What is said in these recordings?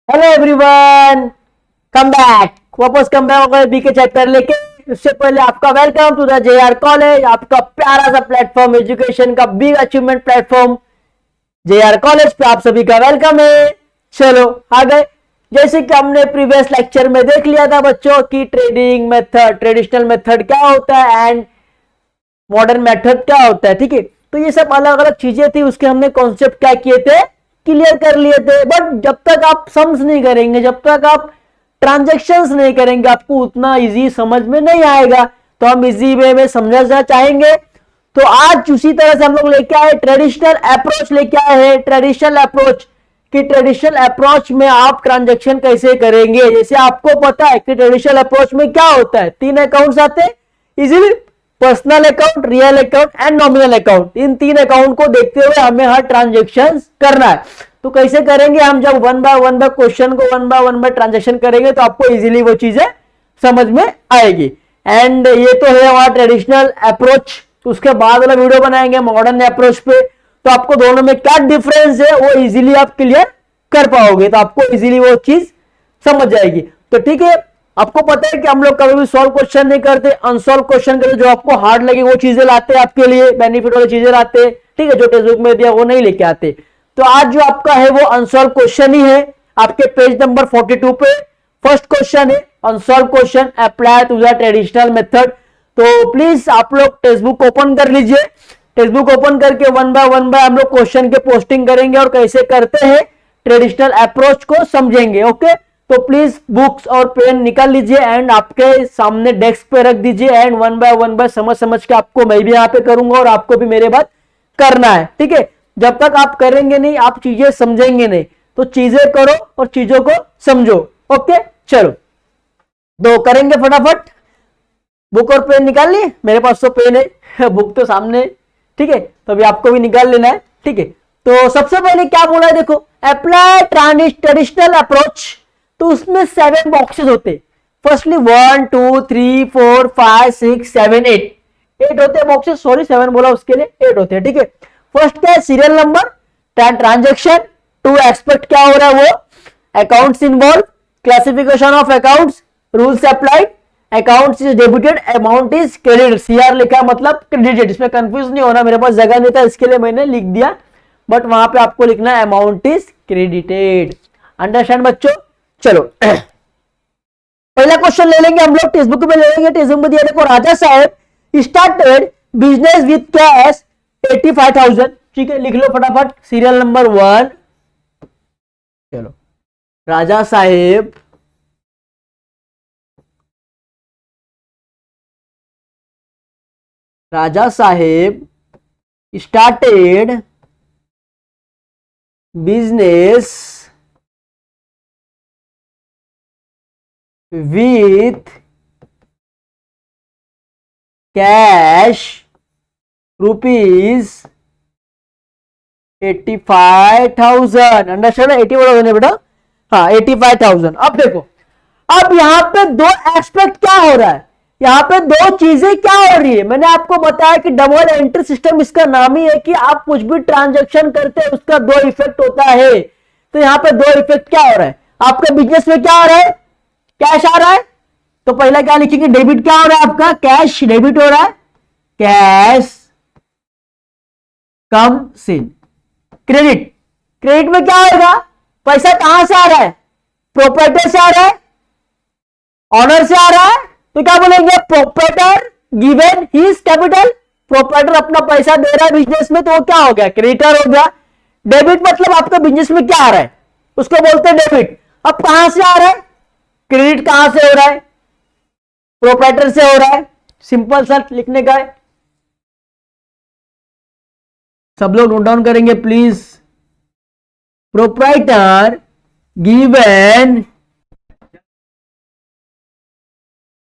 Hello everyone, come back. वापस come back हो गए बी के चैप्टर लेके। उससे पहले आपका welcome to the JR college, आपका प्यारा सा प्लेटफॉर्म, एजुकेशन का big achievement platform JR college पे आप सभी का वेलकम है। चलो आ गए। जैसे कि हमने प्रीवियस लेक्चर में देख लिया था बच्चों की ट्रेडिंग मेथड, ट्रेडिशनल मेथड क्या होता है एंड मॉडर्न मेथड क्या होता है। ठीक है, तो ये सब अलग अलग चीजें थी, उसके हमने कॉन्सेप्ट क्या किए थे, क्लियर कर लिए थे। बट जब तक आप सम्स नहीं करेंगे, जब तक आप ट्रांजैक्शंस नहीं करेंगे, आपको उतना इजी समझ में नहीं आएगा। तो हम इजी वे में समझना चाहेंगे। तो आज उसी तरह से हम लोग लेके आए, ट्रेडिशनल अप्रोच लेके आए हैं। ट्रेडिशनल अप्रोच कि ट्रेडिशनल अप्रोच में आप ट्रांजैक्शन कैसे करेंगे। जैसे आपको पता है कि ट्रेडिशनल अप्रोच में क्या होता है, 3 अकाउंट्स आते हैं easily, personal account, real account and nominal account. In 3 account को देखते हुए हमें हर ट्रांजेक्शन करना है। तो कैसे करेंगे हम, जब वन बाय वन क्वेश्चन को वन बाय ट्रांजेक्शन करेंगे तो आपको इजीली वो चीजें समझ में आएगी। एंड ये तो है हमारा ट्रेडिशनल अप्रोच। उसके बाद वाला वीडियो बनाएंगे मॉडर्न अप्रोच पे, तो आपको दोनों में क्या डिफरेंस है वो इजीली आप क्लियर कर पाओगे, तो आपको इजीली वो चीज समझ जाएगी। तो ठीक है, आपको पता है कि हम लोग कभी भी सॉल्व क्वेश्चन नहीं करते, अनसॉल्व क्वेश्चन करते, जो आपको हार्ड लगे वो चीजें लाते हैं, आपके लिए बेनिफिट वाली चीजें लाते हैं। ठीक है, जो टेक्स्ट बुक में दिया वो नहीं लेके आते। तो आज जो आपका है वो अनसॉल्व क्वेश्चन ही है, आपके पेज नंबर 42 पे फर्स्ट क्वेश्चन है unsolved question apply to the traditional method. तो प्लीज आप लोग टेक्स्ट बुक ओपन कर लीजिए। टेक्स्ट बुक ओपन करके वन बाय हम लोग क्वेश्चन के पोस्टिंग करेंगे और कैसे करते हैं ट्रेडिशनल अप्रोच को समझेंगे। ओके, तो प्लीज बुक्स और पेन निकाल लीजिए एंड आपके सामने डेस्क पे रख दीजिए एंड वन बाय समझ समझ के आपको मैं भी यहाँ पे करूंगा और आपको भी मेरे बात करना है। ठीक है, जब तक आप करेंगे नहीं आप चीजें समझेंगे नहीं, तो चीजें करो और चीजों को समझो। ओके चलो, तो करेंगे फटाफट। बुक और पेन निकाल लिए, मेरे पास तो पेन है, बुक तो सामने। ठीक है, तो अभी आपको भी निकाल लेना है। ठीक है, तो सबसे पहले क्या बोला है देखो, अप्लाई ट्रेडिशनल अप्रोच। तो उसमें 7 बॉक्सेस होते। फर्स्टली 1 2 3 4 5 6 7 8 होते हैं बॉक्सेस। सॉरी 7 बोला, उसके लिए 8 होते हैं। ठीक है, फर्स्ट क्या है, serial number, transaction, to expect क्या हो रहा है वो, accounts involved, classification of accounts, rules applied, accounts is debited, amount is credit. CR लिखा मतलब क्रेडिटेड, इसमें कंफ्यूज नहीं होना, मेरे पास जगह नहीं था इसके लिए मैंने लिख दिया, बट वहां पे आपको लिखना है अमाउंट इज क्रेडिटेड। अंडरस्टैंड बच्चों। चलो पहला क्वेश्चन ले लेंगे हम लोग, टेक्स्ट बुक में ले लेंगे। टेक्स्ट बुक में दिया देखो, राजा साहब स्टार्टेड बिजनेस विथ कैश 85,000। ठीक है, लिख लो फटाफट, सीरियल नंबर 1। चलो, Raja Saheb started business with cash rupees 85,000। Understand, 80 बोला मैंने बेटा, हाँ 85,000। अब देखो, अब यहां पे दो एस्पेक्ट क्या हो रहा है, यहां पे दो चीजें क्या हो रही है। मैंने आपको बताया कि डबल एंट्री सिस्टम इसका नाम ही है कि आप कुछ भी ट्रांजैक्शन करते हैं उसका 2 इफेक्ट होता है। तो यहां पे 2 इफेक्ट क्या हो रहा है, आपके बिजनेस में क्या हो रहा है, कैश आ रहा है। तो पहला क्या लिखेंगे, डेबिट क्या हो रहा है आपका, कैश डेबिट हो रहा है, cash comes in. Credit, credit में क्या होगा, पैसा कहां से आ रहा है, प्रोप्राइटर से आ रहा है, ऑनर से आ रहा है। तो क्या बोलेंगे, proprietor given his capital. Proprietor अपना पैसा दे रहा है बिजनेस में, तो वो क्या हो गया, क्रेडिटर हो गया। डेबिट मतलब आपका बिजनेस में क्या आ रहा है उसको बोलते हैं डेबिट। अब कहां से आ रहा है, क्रेडिट कहां से हो रहा है, प्रोप्राइटर से हो रहा है। सिंपल सा लिखने का है, सब लोग नोट डाउन करेंगे please. Proprietor given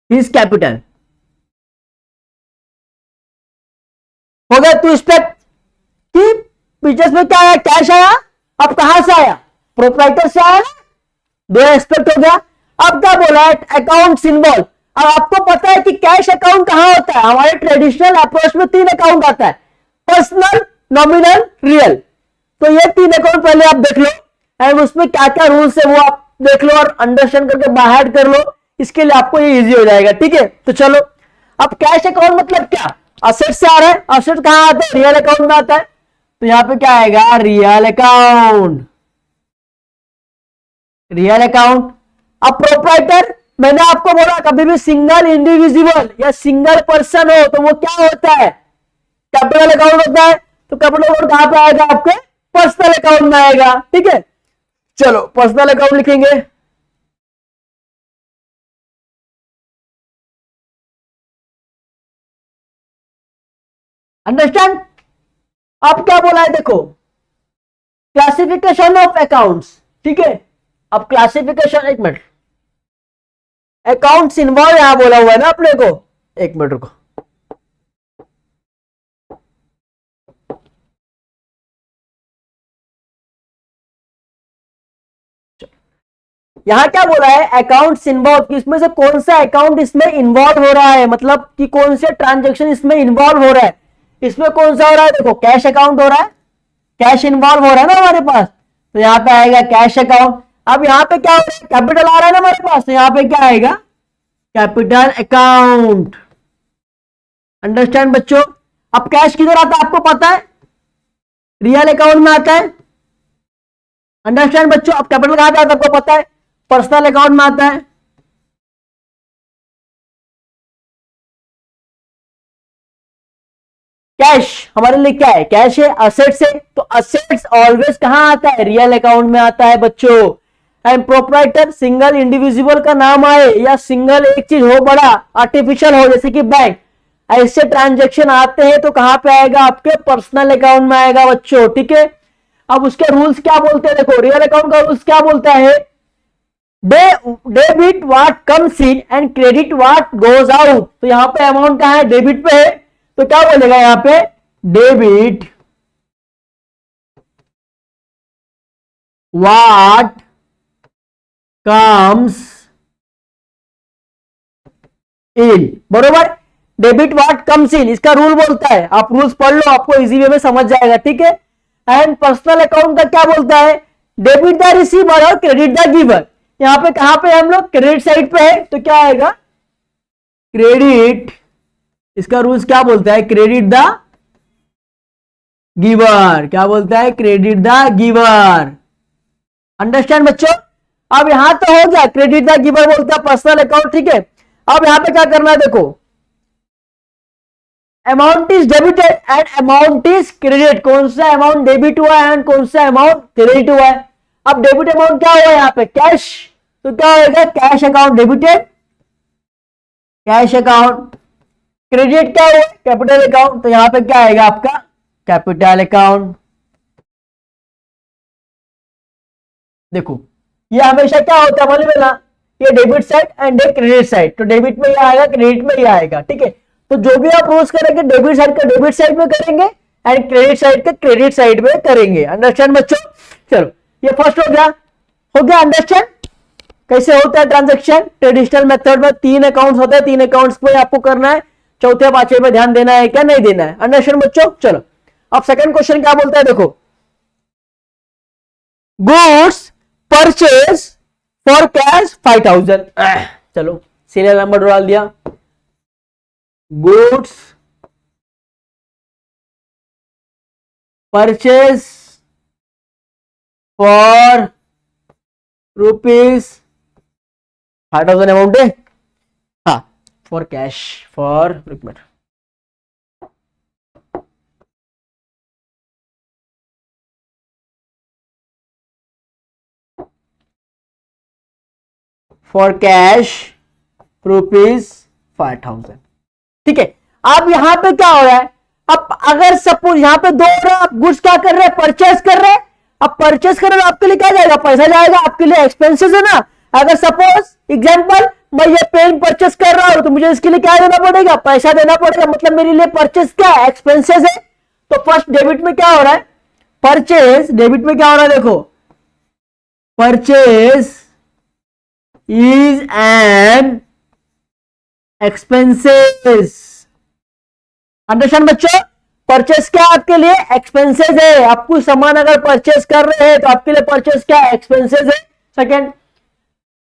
his capital हो गया। टू एक्सपेक्ट कि बिजनेस में क्या आया, कैश आया। अब कहां से आया, प्रोप्राइटर से आया, 2 एक्सपेक्ट हो गया। अब क्या बोला है, अकाउंट्स इन्वॉल्व। अब आपको पता है कि कैश अकाउंट कहां होता है, हमारे ट्रेडिशनल अप्रोच में 3 अकाउंट आता है, पर्सनल, नॉमिनल, रियल। तो ये 3 अकाउंट पहले आप देख लो। एंड उसमें क्या क्या रूल्स है वो आप देख लो और अंडरस्टैंड करके बाहर कर लो, इसके लिए आपको ये इजी हो जाएगा। ठीक है, तो चलो अब कैश अकाउंट मतलब क्या, असेट से आ रहा है, असेट कहां आता है, रियल अकाउंट में आता है, तो यहां पे क्या आएगा, रियल अकाउंट, रियल अकाउंट। अब प्रोप्राइटर, मैंने आपको बोला कभी भी सिंगल इंडिविजुअल या सिंगल पर्सन हो तो वो क्या होता है, कैपिटल अकाउंट होता है। तो कैपिटल अकाउंट कहां पे आएगा, आपके पर्सनल अकाउंट में आएगा। ठीक है, चलो पर्सनल अकाउंट लिखेंगे। अंडरस्टैंड, अब क्या बोला है देखो, क्लासिफिकेशन ऑफ अकाउंट्स। ठीक है, अब क्लासिफिकेशन, एक मिनट, अकाउंट्स इन्वॉल्व यहां बोला हुआ है ना अपने को, एक मिनट रुको, यहां क्या बोला है, अकाउंट्स इन्वॉल्व, इसमें से कौन सा अकाउंट इसमें इन्वॉल्व हो रहा है, मतलब कि कौन से ट्रांजेक्शन इसमें इन्वॉल्व हो रहा है। इसमें कौन सा हो रहा है, देखो कैश अकाउंट हो रहा है, कैश इन्वॉल्व हो रहा है ना हमारे पास, तो यहां पे आएगा कैश अकाउंट। अब यहां पे क्या हो रहा है, कैपिटल आ रहा है ना हमारे पास, तो यहां पे क्या आएगा, कैपिटल अकाउंट। अंडरस्टैंड बच्चों, अब कैश किधर आता है आपको पता है, रियल अकाउंट में आता है। अंडरस्टैंड बच्चों, अब कैपिटल कहां पे आता है आपको पता है, पर्सनल अकाउंट में आता है। कैश हमारे लिए क्या है, कैश है, असेट्स है, तो असेट्स ऑलवेज कहां आता है, रियल अकाउंट में आता है बच्चों। एंड प्रोप्राइटर, सिंगल इंडिविजुअल का नाम आए या सिंगल एक चीज हो बड़ा आर्टिफिशियल हो जैसे कि बैंक, ऐसे ट्रांजेक्शन आते हैं तो कहां पे आएगा, आपके पर्सनल अकाउंट में आएगा बच्चों। ठीक है, अब उसके रूल्स क्या बोलते हैं, देखो रियल अकाउंट का रूल्स क्या बोलता है, debit what comes in and credit what goes out. तो यहां पे अमाउंट कहां है, डेबिट पे है, तो क्या बोलेगा यहां पे, डेबिट व्हाट कम्स इन, बरोबर, डेबिट व्हाट कम्स इन इसका रूल बोलता है, आप रूल्स पढ़ लो आपको इजी वे में समझ जाएगा। ठीक है, एंड पर्सनल अकाउंट का क्या बोलता है, डेबिट द रिसीवर और क्रेडिट द गिवर। यहां पे कहां पे हम लोग, क्रेडिट साइड पे है, तो क्या आएगा, क्रेडिट, इसका रूल्स क्या बोलता है, क्रेडिट द गिवर, क्या बोलता है, क्रेडिट द गिवर। अंडरस्टैंड बच्चों, अब यहां तो हो गया क्रेडिट द गिवर बोलता है पर्सनल अकाउंट। ठीक है, अब यहां पे क्या करना है, देखो amount is debited and amount is credit, कौन सा अमाउंट डेबिट हुआ है एंड कौन सा अमाउंट क्रेडिट हुआ है। अब डेबिट अमाउंट क्या हुआ है यहाँ पे, कैश, तो क्या होगा, cash account debited, cash account. Credit क्या हुआ, कैपिटल अकाउंट, तो यहां पे क्या आएगा आपका, कैपिटल अकाउंट। देखो ये हमेशा क्या होता है मालूम है ना, ये debit side and credit side, तो डेबिट में ये आएगा, क्रेडिट में ये आएगा। ठीक है, तो जो भी आप रोज करेंगे डेबिट साइड का डेबिट साइड में करेंगे एंड क्रेडिट साइड का क्रेडिट साइड में करेंगे। अंडरस्टैंड बच्चों, चलो ये फर्स्ट हो गया अंडरस्टैंड कैसे होता है ट्रांजेक्शन। ट्रेडिशनल मेथड में 3 अकाउंट्स होते हैं, 3 अकाउंट्स पे आपको करना है, चौथे पांचवे में ध्यान देना है क्या नहीं देना है। अंडरस्टैंड बच्चों, चलो अब सेकंड क्वेश्चन क्या बोलता है, देखो गुड्स परचेज फॉर कैश 5000, चलो सीरियल नंबर डाल दिया, goods purchase for rupees 5000 amount है, हाँ for cash, for requirement, for cash rupees 5000। ठीक है, अब यहां पे क्या हो रहा है, अब अगर सपोज यहां पे 2 हो रहा है, आप गुड्स क्या कर रहे हैं, परचेस कर रहे हैं। अब परचेस कर रहे हो आपके लिए क्या जाएगा, पैसा जाएगा, आपके लिए एक्सपेंसेस है ना। अगर सपोज एग्जांपल मैं ये पेन परचेस कर रहा हूं तो मुझे इसके लिए क्या देना पड़ेगा, पैसा देना पड़ेगा, मतलब मेरे लिए परचेस क्या है, एक्सपेंसेस है। तो फर्स्ट डेबिट में क्या हो रहा है, परचेस, डेबिट में क्या हो रहा है देखो, purchase is an expenses। Understand बच्चों, परचेस क्या है आपके लिए? एक्सपेंसेस है। आप कुछ सामान अगर परचेस कर रहे हैं तो आपके लिए परचेस क्या है? एक्सपेंसेस है। सेकेंड,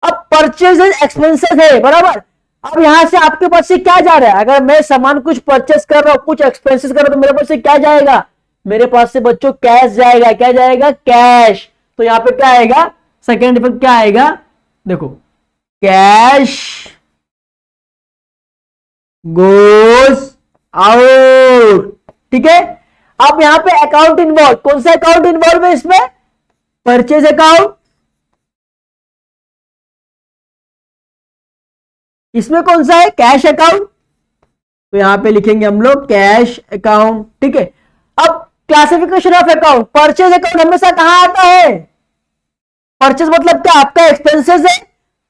अब परचेज एक्सपेंसेस है, बराबर। अब यहां से आपके पास से क्या जा रहा है? अगर मैं सामान कुछ परचेस कर रहा हूं, कुछ एक्सपेंसेस कर रहा हूं, तो मेरे पास से क्या जाएगा? मेरे पास से बच्चों कैश जाएगा। क्या जाएगा? कैश। तो यहां पे क्या आएगा? सेकेंड इफेक्ट क्या आएगा? देखो, कैश गोज आउट। ठीक है। अब यहां पे अकाउंट इन्वॉल्व, कौन सा अकाउंट इन्वॉल्व है इसमें? Purchase account. इसमें कौन सा है? Cash account. तो यहां पे लिखेंगे हम लोग कैश अकाउंट। ठीक है। अब classification of account, purchase account हमेशा कहां आता है? परचेज मतलब क्या? आपका एक्सपेंसेस है।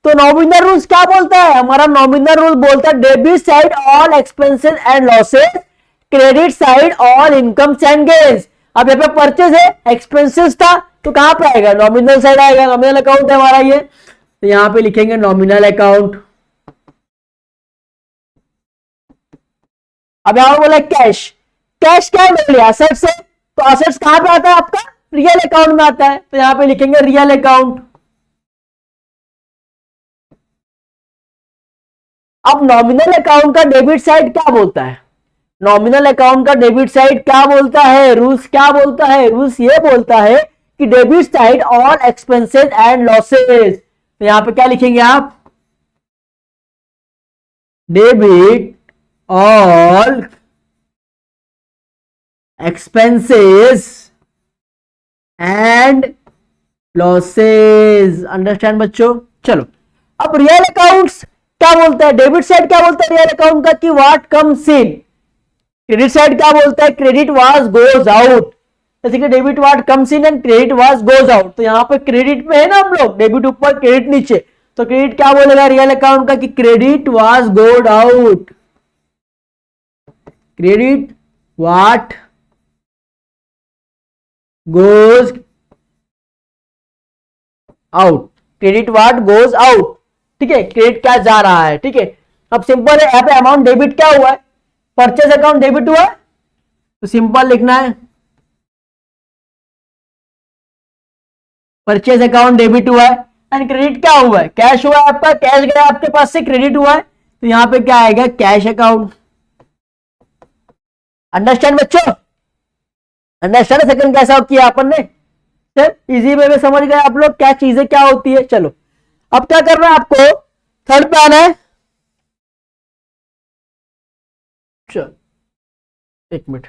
तो नॉमिनल रूल्स क्या बोलता है? हमारा नॉमिनल रूल बोलता है debit side all expenses and losses, credit side all incomes and gains. अब यहाँ पे परचेज है, एक्सपेंसेस था, तो कहां पे आएगा? नॉमिनल साइड आएगा। नॉमिनल अकाउंट है हमारा ये, तो यहां पे लिखेंगे नॉमिनल अकाउंट। अब यहां बोला कैश। कैश क्या मिल रहा है? असेट्स है। तो असेट्स कहां पे आता है आपका? रियल अकाउंट में आता है, तो यहां पे लिखेंगे रियल अकाउंट। अब नॉमिनल अकाउंट का डेबिट साइड क्या बोलता है? नॉमिनल अकाउंट का डेबिट साइड क्या बोलता है? रूल्स क्या बोलता है? रूल्स ये बोलता है कि debit side all expenses and losses. तो यहां पे क्या लिखेंगे आप? Debit all expenses and losses. Understand बच्चों? चलो, अब रियल अकाउंट्स क्या बोलता है? डेबिट साइड क्या बोलता है रियल अकाउंट का? कि what comes in. Credit side क्या बोलता है? Credit was goes out. जैसे कि debit watt comes in and credit was goes out. तो यहां पे क्रेडिट में है ना हम लोग, डेबिट ऊपर क्रेडिट नीचे, तो क्रेडिट क्या बोलेगा रियल अकाउंट का? कि क्रेडिट वाज गोड out. Credit what goes out. Credit what goes out. ठीक है, क्रेडिट क्या जा रहा है। ठीक है। अब सिंपल है, यहां पे अमाउंट डेबिट क्या हुआ है? परचेज अकाउंट डेबिट हुआ है, तो सिंपल लिखना है परचेज अकाउंट डेबिट हुआ है। एंड क्रेडिट क्या हुआ है? कैश हुआ है आपका, कैश गया आपके पास से, क्रेडिट हुआ है, तो यहां पे क्या आएगा? Cash account. अंडरस्टैंड बच्चों? अंडरस्टैंड सेकंड कैसा किया अपन ने? सर इजी वे में समझ गए आप लोग क्या चीजें क्या होती है? चलो, अब क्या करना है आपको? थर्ड पे आना है। चलो, एक मिनट।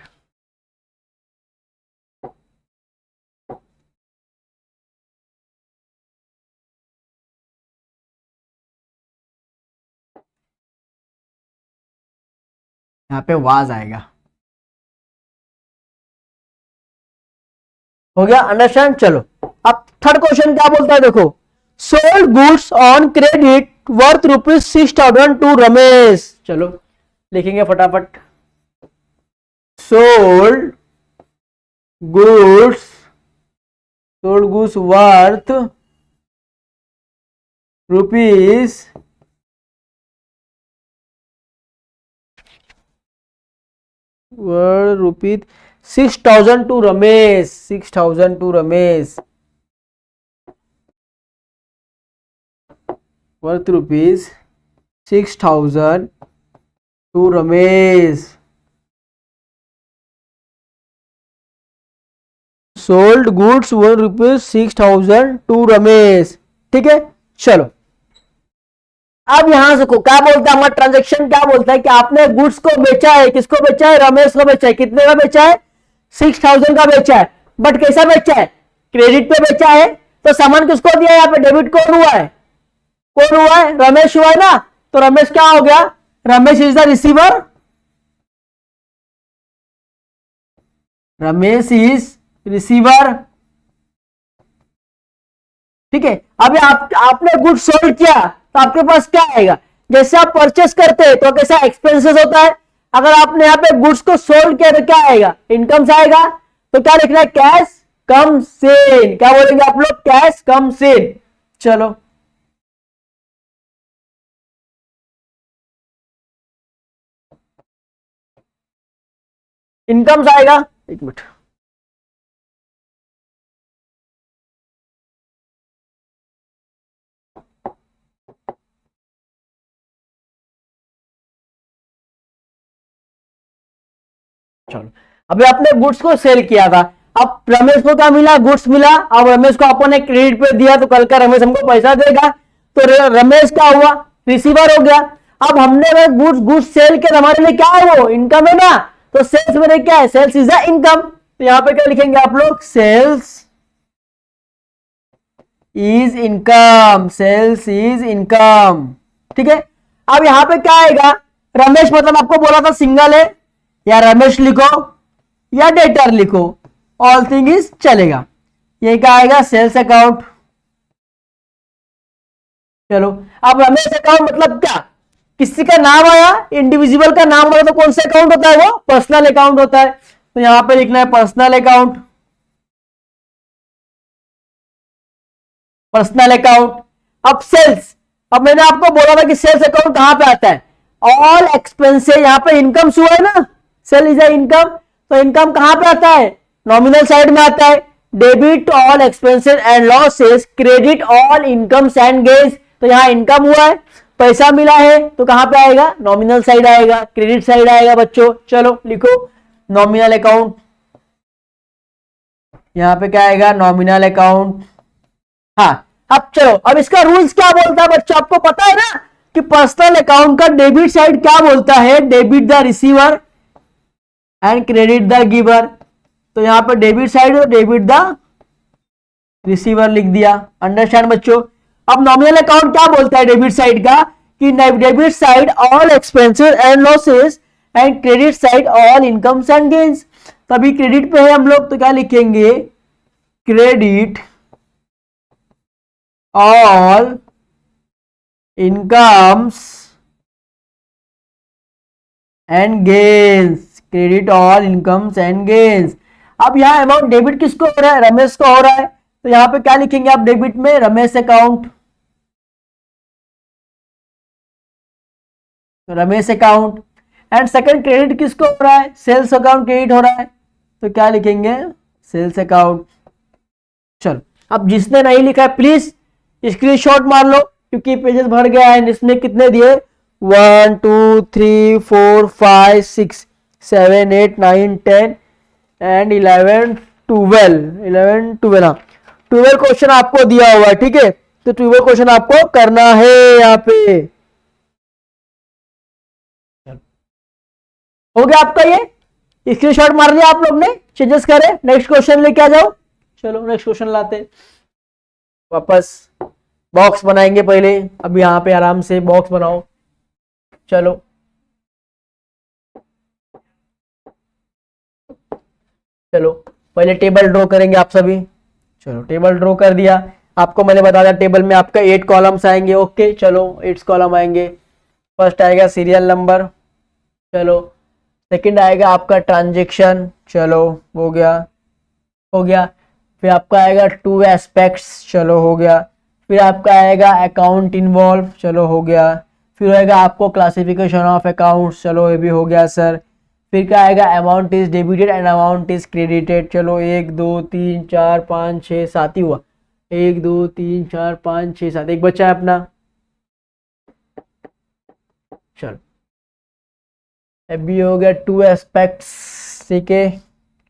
यहाँ पे वाज आएगा। हो गया? अंडरस्टैंड? चलो, अब थर्ड क्वेश्चन क्या बोलता है देखो। Sold goods on credit worth ₹6,000 to Ramesh. चलो लिखेंगे फटाफट। Sold goods, sold goods worth rupees rupees 6,000 to Ramesh. 6,000 to Ramesh, worth rupees 6,000 to Ramesh. Sold goods worth rupees 6,000 to Ramesh. ठीक है। चलो, अब यहां से को क्या बोलता है हमारा ट्रांजेक्शन? क्या बोलता है कि आपने गुड्स को बेचा है। किसको बेचा है? रमेश को बेचा है। कितने का बेचा है? 6,000 का बेचा है। बट कैसा बेचा है? क्रेडिट पे बेचा है। तो सामान किसको दिया? यहाँ पे डेबिट कौन हुआ है? कौन हुआ है? रमेश हुआ है ना। तो रमेश क्या हो गया? Ramesh is the receiver. Ramesh is receiver. ठीक है। अभी आपने गुड्स सोल्ड किया, तो आपके पास क्या आएगा? जैसे आप परचेस करते हैं तो कैसा एक्सपेंसेस होता है। अगर आपने यहाँ पे गुड्स को सोल्ड किया तो क्या आएगा? इनकम आएगा। तो क्या लिखना है? कैश कम इन। क्या बोलेंगे आप लोग? कैश कम इन। चलो, इनकम्स आएगा, एक मिनट, चलो अभी आपने गुड्स को सेल किया था, अब रमेश को क्या मिला, गुड्स मिला। अब रमेश को अपन ने क्रेडिट पे दिया तो कल का रमेश हमको पैसा देगा, तो रमेश क्या हुआ, रिसीवर हो गया। अब हमने गुड्स गुड्स सेल किया, हमारे लिए क्या है, वो इनकम है ना, तो सेल्स में क्या है, सेल्स इज अ इनकम। तो यहां पे क्या लिखेंगे आप लोग, sales is income, sales is income, ठीक है। अब यहां पे क्या आएगा, रमेश मतलब आपको बोला था सिंगल है, या रमेश लिखो या डेटर लिखो, ऑल थिंग इज चलेगा। ये क्या आएगा, सेल्स अकाउंट। चलो अब रमेश अकाउंट मतलब क्या, किसी का नाम आया, इंडिविजुअल का नाम आया तो कौन सा अकाउंट होता है, वो पर्सनल अकाउंट होता है। तो यहां पे लिखना है पर्सनल अकाउंट, पर्सनल अकाउंट। अब सेल्स, अब मैंने आपको बोला था कि सेल्स अकाउंट कहां पे आता है, ऑल एक्सपेंसेस, यहां पे इनकम हुआ है ना, सेल इज इनकम, तो इनकम कहां पे आता है, नॉमिनल साइड में आता है। Debit all expenses and losses, credit all incomes and gains, तो यहां इनकम हुआ है, पैसा मिला है, तो कहां पे आएगा, नॉमिनल साइड आएगा, क्रेडिट साइड आएगा बच्चों। चलो लिखो नॉमिनल अकाउंट, यहां पे क्या आएगा, नॉमिनल अकाउंट। हाँ, अब चलो, अब इसका रूल्स क्या बोलता है बच्चों, आपको पता है ना कि पर्सनल अकाउंट का डेबिट साइड क्या बोलता है, debit the receiver and credit the giver. तो यहां पर डेबिट साइड और डेबिट द रिसीवर लिख दिया, अंडरस्टैंड बच्चों। अब नॉमिनल अकाउंट क्या बोलता है डेबिट साइड का, कि debit side all expenses and losses and credit side all incomes and gains. तभी क्रेडिट पे है हम लोग, तो क्या लिखेंगे, credit all incomes and gains, credit all incomes and gains. अब यहां अमाउंट डेबिट किसको हो रहा है, रमेश को हो रहा है, तो यहां पे क्या लिखेंगे आप डेबिट में, Ramesh account, Ramesh account. And second credit किसको हो रहा है, सेल्स अकाउंट क्रेडिट हो रहा है, तो क्या लिखेंगे, सेल्स अकाउंट। चलो अब जिसने नहीं लिखा है प्लीज स्क्रीनशॉट मार लो, क्योंकि पेजेस भर गया है। इसमें कितने दिए, 1 2 3 4 5 6 7 8 9 10 एंड 11 12 हाँ 12 क्वेश्चन आपको दिया हुआ है, ठीक है, तो 12 क्वेश्चन आपको करना है यहाँ पे। हो गया आपका, ये स्क्रीनशॉट मार लिया आप लोग ने, चेंजेस करें, नेक्स्ट क्वेश्चन लेके आ जाओ। चलो नेक्स्ट क्वेश्चन लाते, वापस बॉक्स बनाएंगे पहले, अब यहां पे आराम से बॉक्स बनाओ। चलो चलो पहले टेबल ड्रॉ करेंगे आप सभी। चलो टेबल ड्रॉ कर दिया, आपको मैंने बता दिया टेबल में आपका 8 कॉलम्स आएंगे, ओके। चलो 8 कॉलम आएंगे, फर्स्ट आएगा सीरियल नंबर, चलो सेकंड आएगा आपका ट्रांजैक्शन, चलो हो गया, हो गया। फिर आपका आएगा 2 एस्पेक्ट्स, चलो हो गया। फिर आपका आएगा अकाउंट इन्वॉल्व, चलो हो गया। फिर आएगा आपको क्लासिफिकेशन ऑफ अकाउंट्स, चलो ये भी हो गया सर। फिर क्या आएगा, amount is debited and amount is credited, चलो 1 2 3 4 5 6 7 ही हुआ, 1 2 3 4 5 6 7, एक बच्चा है अपना। चलो अभी हो गया 2 एस्पेक्ट्स, ठीक है।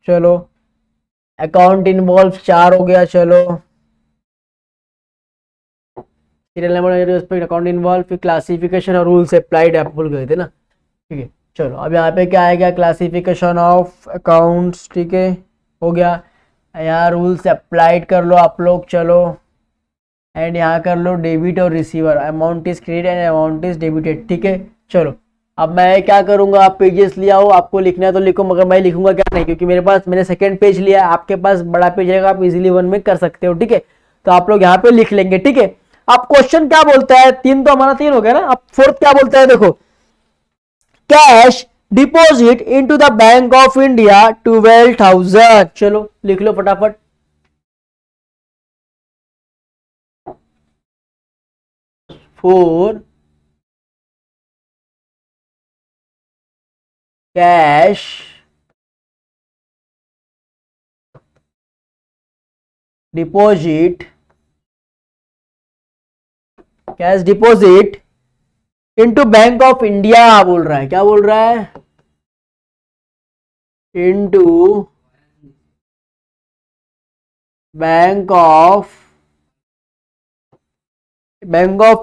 चलो अकाउंट इन्वॉल्व 4 हो गया, चलो सीरियल नंबर अकाउंट इन्वॉल्व, फिर क्लासिफिकेशन और रूल्स अप्लाइड आप भूल गए थे ना, ठीक है। चलो अब यहाँ पे क्या आएगा, क्लासिफिकेशन ऑफ अकाउंट्स, ठीक है, हो गया। यहाँ रूल्स अप्लाइड कर लो आप लोग, चलो एंड यहाँ कर लो डेबिट और receiver, amount is credit and amount is debited, ठीक है। चलो अब मैं क्या करूंगा, आप पेजेस लिया हो, आपको लिखना है तो लिखो, मगर मैं लिखूंगा क्या नहीं, क्योंकि मेरे पास मैंने सेकंड पेज लिया है, आपके पास बड़ा पेज रहेगा, आप इजीली वन में कर सकते हो, ठीक है। तो आप लोग यहाँ पे लिख लेंगे, ठीक है। अब क्वेश्चन क्या बोलता है, 3 तो हमारा 3 हो गया ना, अब फोर्थ क्या बोलता है, देखो, cash deposit into the bank of India 12,000, चलो लिख लो फटाफट। Four cash deposit, cash deposit into bank of India बोल रहा है, क्या बोल रहा है, इनटू बैंक ऑफ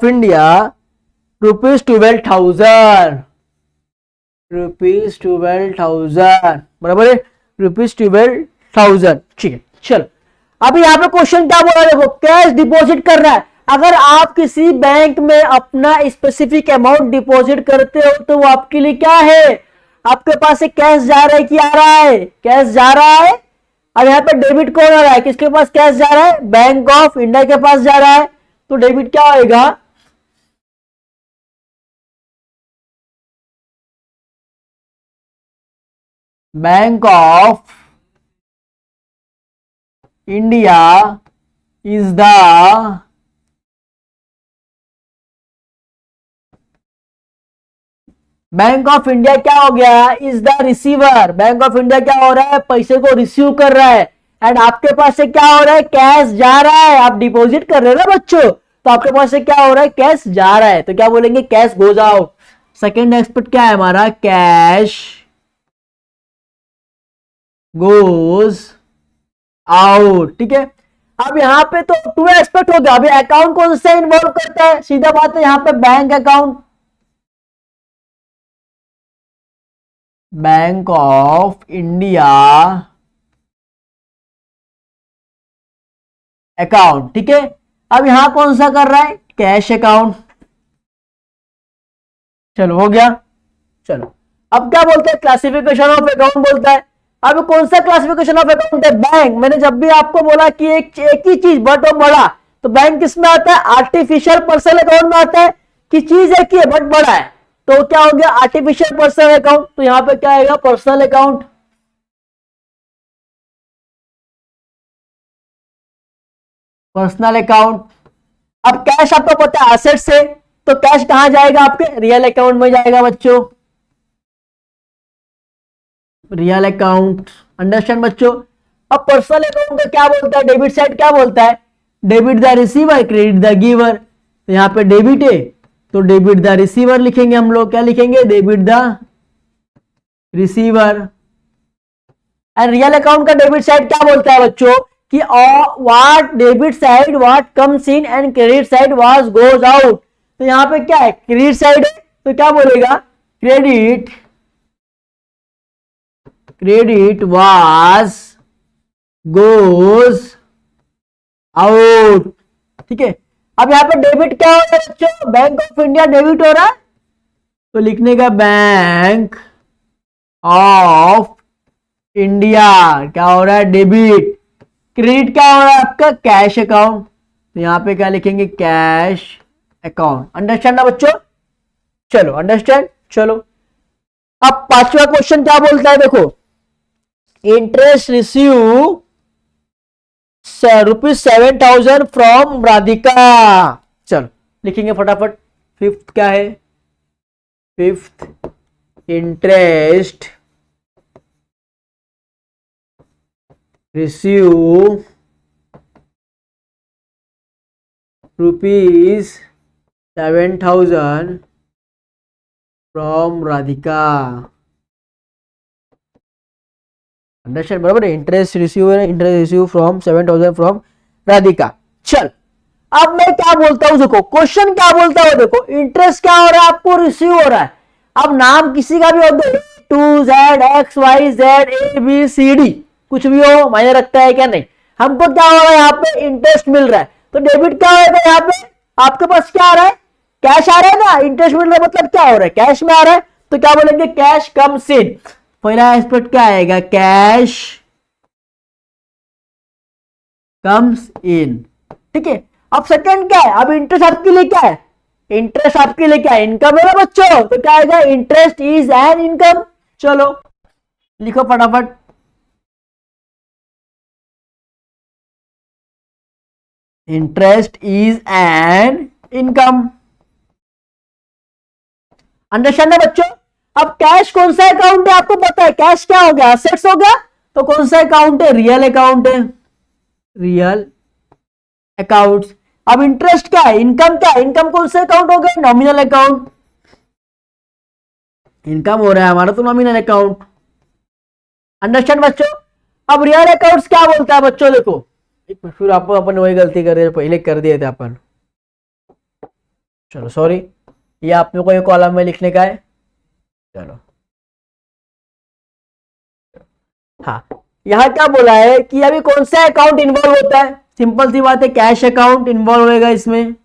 इंडिया ₹12,000, ₹12,000 बराबर है, ₹12,000। ठीक है, चलो अभी यहाँ पे क्वेश्चन क्या बोला, देखो कैश डिपॉजिट कर रहा है। अगर आप किसी बैंक में अपना स्पेसिफिक अमाउंट डिपॉजिट करते हो तो वो आपके लिए क्या है, आपके पास से कैश जा रहा है कि आ रहा है, कैश जा रहा है। अब यहाँ पे डेबिट कौन आ रहा है, किसके पास कैश जा रहा है, बैंक ऑफ इंडिया के पास जा रहा है, तो डेबिट क्या होएगा, bank of India is the bank of India क्या हो गया, is the receiver. Bank of India क्या हो रहा है, पैसे को रिसीव कर रहा है, एंड आपके पास से क्या हो रहा है, कैश जा रहा है। आप डिपॉजिट कर रहे हो ना बच्चों, तो आपके पास से क्या हो रहा है, कैश जा रहा है, तो क्या बोलेंगे, cash goes out. Second expect क्या है हमारा, कैश गोज आउट। ठीक है, अब यहाँ पे तो टू एक्सपेक्ट हो गया। अभी अकाउंट कौन सा इन्वॉल्व करता है, सीधा बात है यहाँ पे bank account, bank of India account. ठीक है, अब यहां कौन सा कर रहा है, कैश अकाउंट। चलो हो गया। चलो अब क्या बोलते हैं, क्लासिफिकेशन ऑफ अकाउंट बोलता है। अब कौन सा क्लासिफिकेशन ऑफ अकाउंट है, बैंक। मैंने जब भी आपको बोला कि एक ही चीज बट और बड़ा, तो बैंक किस में आता है, आर्टिफिशियल पर्सनल अकाउंट में आता है, कि चीज एक ही है बट बड़ा है, तो क्या हो गया, आर्टिफिशियल पर्सनल अकाउंट। तो यहां पे क्या आएगा, पर्सनल अकाउंट, पर्सनल अकाउंट। अब कैश आपको पता है एसेट से, तो कैश कहां जाएगा, आपके रियल अकाउंट में जाएगा बच्चों, रियल अकाउंट। अंडरस्टैंड बच्चों। अब पर्सनल अकाउंट का क्या बोलता है, डेबिट साइड क्या बोलता है, debit the receiver credit the giver. तो यहां पे डेबिट है तो डेबिट द रिसीवर लिखेंगे हम लोग, क्या लिखेंगे, debit the receiver. And real account का डेबिट साइड क्या बोलता है बच्चों, कि what debit side what comes in and credit side what goes out. तो यहां पे क्या है, क्रेडिट साइड है, तो क्या बोलेगा, क्रेडिट वाज गोज आउट। ठीक है, अब यहां पे डेबिट क्या हो रहा है बच्चों, बैंक ऑफ इंडिया डेबिट हो रहा है, तो लिखने का बैंक ऑफ इंडिया क्या हो रहा है, डेबिट। क्रेडिट क्या हो रहा है आपका, कैश अकाउंट, तो यहां पे क्या लिखेंगे, कैश अकाउंट। अंडरस्टैंड ना बच्चों, चलो अंडरस्टैंड। चलो अब पांचवा क्वेश्चन क्या बोलता है, देखो इंटरेस्ट रिसीव ₹7,000 फ्रॉम राधिका। चलो लिखेंगे फटाफट। फिफ्थ क्या है, fifth interest receive ₹7,000 from Radhika. Understand, बराबर है, interest receive from 7,000 from Radhika. चल अब मैं क्या बोलता हूं, देखो क्वेश्चन क्या बोलता है, देखो इंटरेस्ट क्या हो रहा है, आपको रिसीव हो रहा है। अब नाम किसी का भी हो, to Z X Y Z A B C D कुछ भी हो, मायने रखता है क्या, नहीं। हमको क्या हो रहा है, यहाँ पे इंटरेस्ट मिल रहा है, तो डेबिट क्या होगा, यहाँ पे आपके पास क्या आ रहा है, कैश आ रहा है ना, इंटरेस्ट मिल रहा है मतलब क्या हो रहा है, कैश में आ रहा है, तो क्या बोलेंगे, कैश कम्स इन। पहला एस्पेक्ट क्या आएगा, कैश कम्स इन। ठीक है, अब सेकंड क्या है, अब इंटरेस्ट आपके लिए क्या है, इंटरेस्ट आपके लिए क्या है, इनकम है ना बच्चों, तो क्या आएगा, इंटरेस्ट इज एन इनकम। चलो लिखो फटाफट, interest is an income. Understand है बच्चों। अब कैश कौन सा अकाउंट है, आपको पता है कैश क्या हो गया, असेट्स हो गया, तो कौन सा अकाउंट है, रियल अकाउंट है, रियल अकाउंट्स। अब इंटरेस्ट क्या है, इनकम क्या है, इनकम कौन सा अकाउंट हो गया, नॉमिनल अकाउंट। इनकम हो रहा है हमारा तो नॉमिनल अकाउंट। अंडरस्टैंड बच्चों। अब रियल अकाउंट्स क्या बोलता है बच्चों, देखो फिर आपको अपन वही गलती कर रहे पहले कर दिए थे अपन। चलो सॉरी, ये आपने को एक कॉलम में लिखने का है। चलो हाँ, यहाँ क्या बोला है कि अभी कौन सा अकाउंट इन्वॉल्व होता है, सिंपल सी बात है कैश अकाउंट इन्वॉल्व होगा इसमें।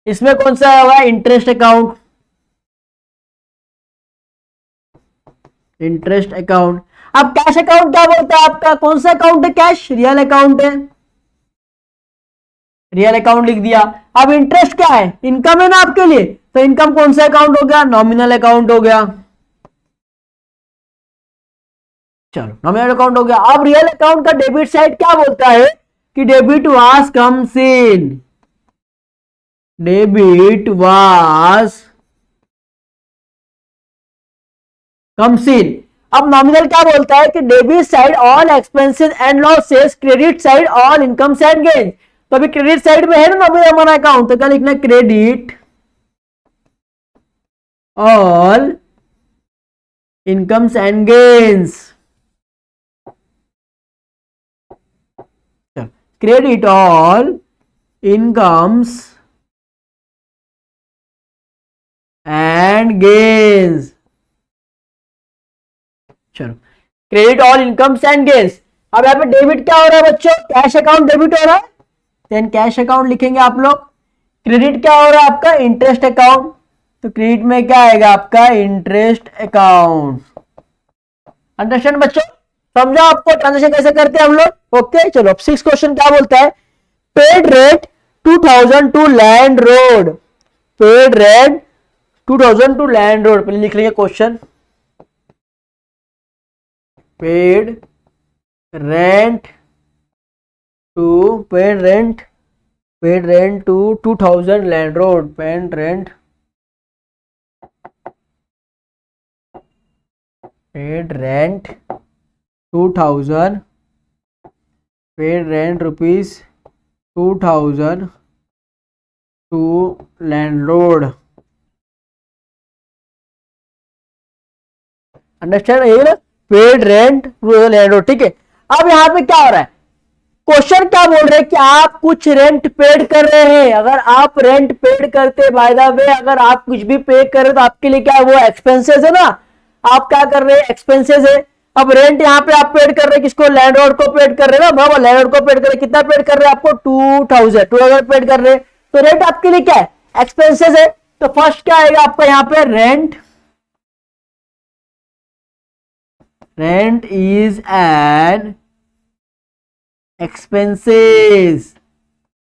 इसमें कौन सा होगा, इंटरेस्ट अकाउंट, इंटरेस्ट अकाउंट। अब कैश अकाउंट क्या बोलता है आपका, कौन सा अकाउंट है, कैश, रियल अकाउंट है, रियल अकाउंट लिख दिया। अब इंटरेस्ट क्या है, इनकम है ना आपके लिए, तो इनकम कौन सा अकाउंट हो गया, नॉमिनल अकाउंट हो गया। चलो नॉमिनल अकाउंट हो गया। अब रियल अकाउंट का डेबिट साइड क्या बोलता है कि debit was comes in, debit was comes in. अब नॉमिनल क्या बोलता है कि debit side all expenses and losses, credit side all incomes and gain. तो अभी क्रेडिट साइड में है ना नॉमिनल हमारा अकाउंट, तो क्या लिखना है, credit all incomes and gains. Credit all incomes and gains. चलो credit all incomes and gains. अब यहाँ पे डेबिट क्या हो रहा है बच्चों, कैश अकाउंट डेबिट हो रहा है, देन कैश अकाउंट लिखेंगे आप लोग। क्रेडिट क्या हो रहा है आपका, इंटरेस्ट अकाउंट, तो क्रेडिट में क्या आएगा आपका, इंटरेस्ट अकाउंट। अंडरस्टैंड बच्चों, समझा आपको ट्रांजेक्शन कैसे करते हैं हम लोग। ओके चलो अब 6 क्वेश्चन क्या बोलता है, paid rate 2000 to landlord, paid rate 2000 to landlord. पहले लिख लेंगे question, paid rent to, paid rent to 2000 landlord, paid rent, paid rent 2000, paid rent rupees 2000 to landlord. Understand, ये ना पेड रेंट टू लैंडलॉर्ड, ठीक है। अब यहाँ पे क्या हो रहा है, क्वेश्चन क्या बोल रहे हैं कि आप कुछ रेंट पेड कर रहे हैं। अगर आप रेंट पेड करते, बाय द वे अगर आप कुछ भी पे कर रहे हो तो आपके लिए क्या है, वो एक्सपेंसेस है ना, आप क्या कर रहे हैं, एक्सपेंसेस है। अब रेंट यहाँ पे आप पेड कर रहे हैं किसको, लैंडलॉर्ड को पेड कर रहे हैं ना, बराबर, लैंडलॉर्ड को पेड कर रहे हैं, कितना पेड कर रहे हैं आपको, 2000 पेड कर रहे हैं, तो रेंट आपके लिए क्या है, एक्सपेंसेस है। तो फर्स्ट क्या आएगा आपका यहाँ पे, rent, rent is an expenses.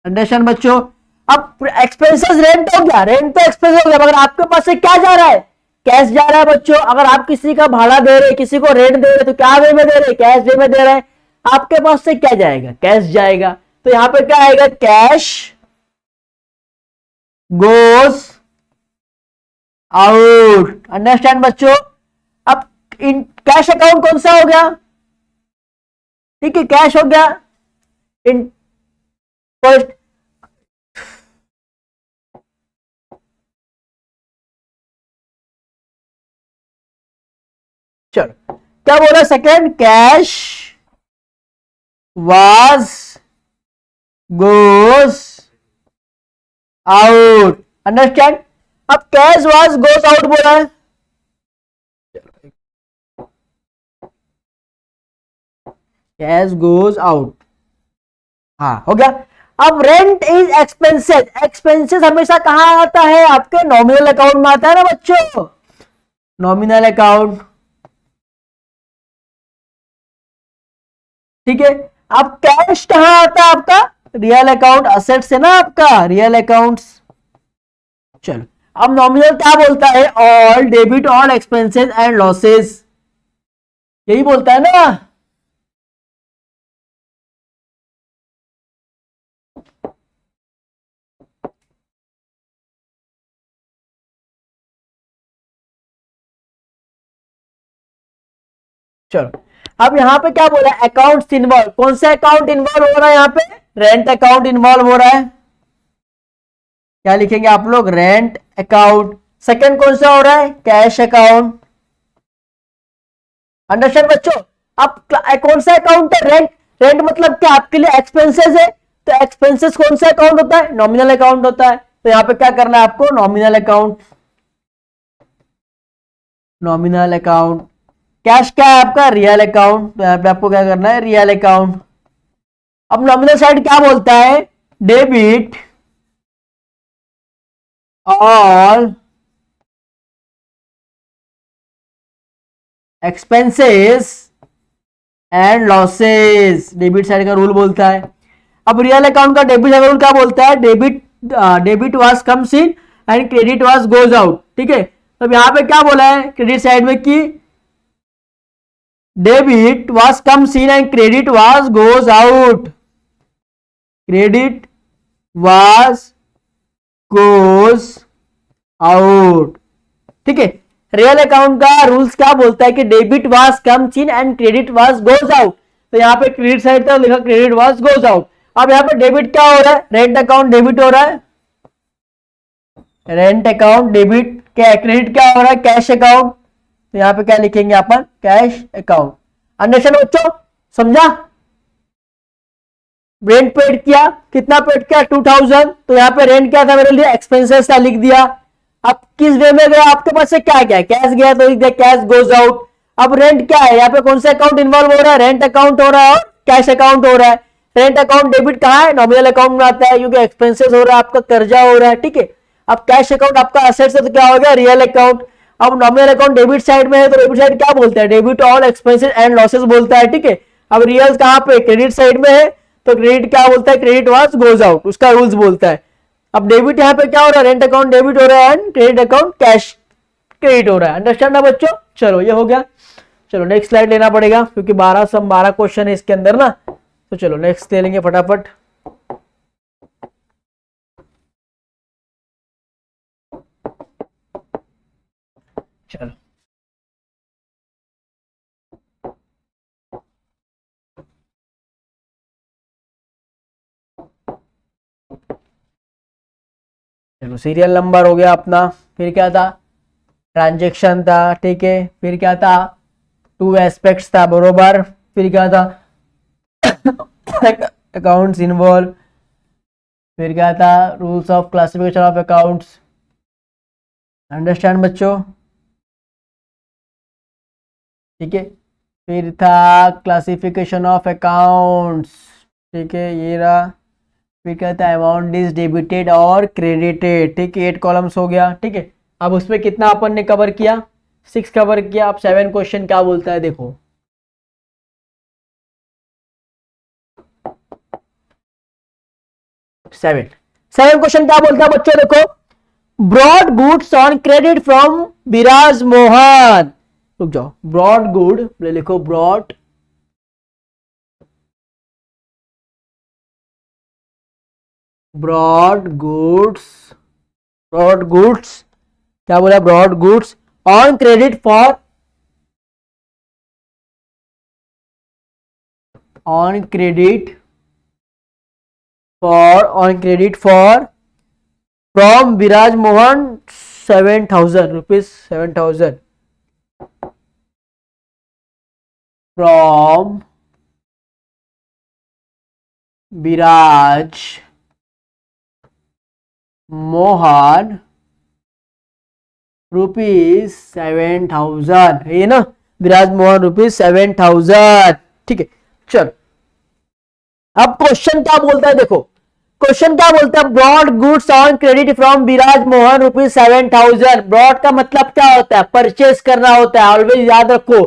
Understand बच्चों। अब एक्सपेंसेस रेंट हो गया, रेंट तो एक्सपेंसेस हो गया, मगर आपके पास से क्या जा रहा है, कैश जा रहा है बच्चों। अगर आप किसी का भाड़ा दे रहे, किसी को रेंट दे रहे, तो क्या वे में दे रहे, कैश वे में दे रहे हैं, आपके पास से क्या जाएगा, कैश जाएगा। तो यहां पे क्या आएगा, कैश गोस आउट। अंडरस्टैंड बच्चों। अब इन कैश अकाउंट कौन सा हो गया, ठीक है, कैश हो गया। इन फर्स्ट, चलो क्या बोला, second, cash was goes out. Understand. अब कैश वाज गोस आउट बोला है, कैश गोज आउट, हाँ हो गया। अब रेंट इज एक्सपेंसेस, एक्सपेंसेस हमेशा कहां आता है, आपके नॉमिनल अकाउंट में आता है ना बच्चों, नॉमिनल अकाउंट, ठीक है। अब कैश कहां आता है आपका, रियल अकाउंट, असेट्स है ना आपका, रियल अकाउंट्स। चलो अब नॉमिनल क्या बोलता है, all debit all expenses and losses, यही बोलता है ना। चलो अब यहाँ पे क्या बोला है, अकाउंट्स इन्वॉल्व, कौन सा अकाउंट इन्वॉल्व हो रहा है यहाँ पे, रेंट अकाउंट इन्वॉल्व हो रहा है, क्या लिखेंगे आप लोग, रेंट अकाउंट। सेकंड कौन सा हो रहा है, कैश अकाउंट। अंडरस्टैंड बच्चों। अब कौन सा अकाउंट है, रेंट, रेंट मतलब क्या आपके लिए एक्सपेंसेस है, तो एक्सपेंसेस कौन सा अकाउंट होता है, नॉमिनल अकाउंट होता है, तो यहाँ पे क्या करना है आपको, nominal account, nominal account. Cash क्या है आपका, रियल अकाउंट, तो यहाँ पे आपको क्या करना है, रियल अकाउंट। अब नॉमिनल साइड क्या बोलता है, debit all expenses and losses, debit side का रूल बोलता है। अब रियल अकाउंट का डेबिट साइड का रूल क्या बोलता है, debit was comes in and credit was goes out, ठीक है। अब यहां पे क्या बोला है क्रेडिट साइड में कि debit was comes in and credit was goes out, credit was goes out, ठीक है। रियल अकाउंट का रूल्स क्या बोलता है कि debit was comes in and credit was goes out, तो यहाँ पे क्रेडिट साइड पर लिखा क्रेडिट वाज गोज आउट। अब यहाँ पे डेबिट क्या हो रहा है, रेंट अकाउंट डेबिट हो रहा है, रेंट अकाउंट डेबिट, क्या क्रेडिट क्या हो रहा है, कैश अकाउंट, तो यहाँ पे क्या लिखेंगे अपन, कैश अकाउंट। अंडरस्टैंड बच्चों, समझा। रेंट पेड किया, कितना पेड किया, 2000, तो यहाँ पे रेंट क्या था मेरे लिए, एक्सपेंसेस था, लिख दिया। अब किस वे में गया आपके पास से, क्या गया, कैश गया, तो लिख दिया कैश गोज आउट। अब रेंट क्या है, यहाँ पे कौन सा अकाउंट इन्वॉल्व हो रहा है, रेंट अकाउंट हो रहा है और कैश अकाउंट हो रहा है। रेंट अकाउंट डेबिट कहाँ है, नॉमिनल अकाउंट में आता है, क्योंकि एक्सपेंसेस हो रहा है, आपका कर्जा हो रहा है, ठीक है। अब कैश अकाउंट आपका एसेट्स है, तो क्या हो गया, रियल अकाउंट। अब नॉमिनल अकाउंट डेबिट साइड में है, तो डेबिट साइड क्या बोलता है, debit all expenses and losses बोलता है, ठीक है। अब रियल कहाँ पे, क्रेडिट साइड में है, तो क्रेडिट क्या बोलता है, क्रेडिट वाज गोज आउट, उसका रूल्स बोलता है। अब डेबिट यहाँ पे क्या हो रहा है, रेंट अकाउंट डेबिट हो रहा है and credit account cash credit हो रहा है। अंडरस्टैंड ना बच्चों, चलो ये हो गया। चलो नेक्स्ट स्लाइड लेना पड़ेगा, क्योंकि 12 क्वेश्चन है इसके अंदर ना, तो चलो नेक्स्ट ले लेंगे फटाफट। चलो चलो सीरियल नंबर हो गया अपना, फिर क्या था, ट्रांजेक्शन था, ठीक है, फिर क्या था, टू एस्पेक्ट्स था, बरोबर, फिर क्या था, अकाउंट्स इन्वॉल्व, फिर क्या था, rules of classification of accounts. Understand बच्चों, ठीक है। फिर था क्लासिफिकेशन ऑफ अकाउंट्स, ठीक है, ये रहा। फिर क्या था, अमाउंट इज डेबिटेड और क्रेडिटेड, ठीक है, 8 कॉलम्स हो गया, ठीक है। अब उसमें कितना अपन ने कवर किया, 6 कवर किया। अब 7 क्वेश्चन क्या बोलता है, देखो 7 क्वेश्चन क्या बोलता है बच्चों, देखो, brought goods on credit from Viraj Mohan, रुक जाओ, ब्रॉड गुड लिखो, ब्रॉड गुड्स, ब्रॉड गुड्स क्या बोला, brought goods on credit for, on credit for from Viraj Mohan 7,000 rupees, 7,000 from Viraj Mohan rupees 7,000, ये ना, विराज मोहन रुपीज 7,000, ठीक है। चलो अब क्वेश्चन क्या बोलता है, देखो क्वेश्चन क्या बोलता है, bought goods on credit from Viraj Mohan rupees 7,000। Bought का मतलब क्या होता है, परचेस करना होता है, ऑलवेज याद रखो,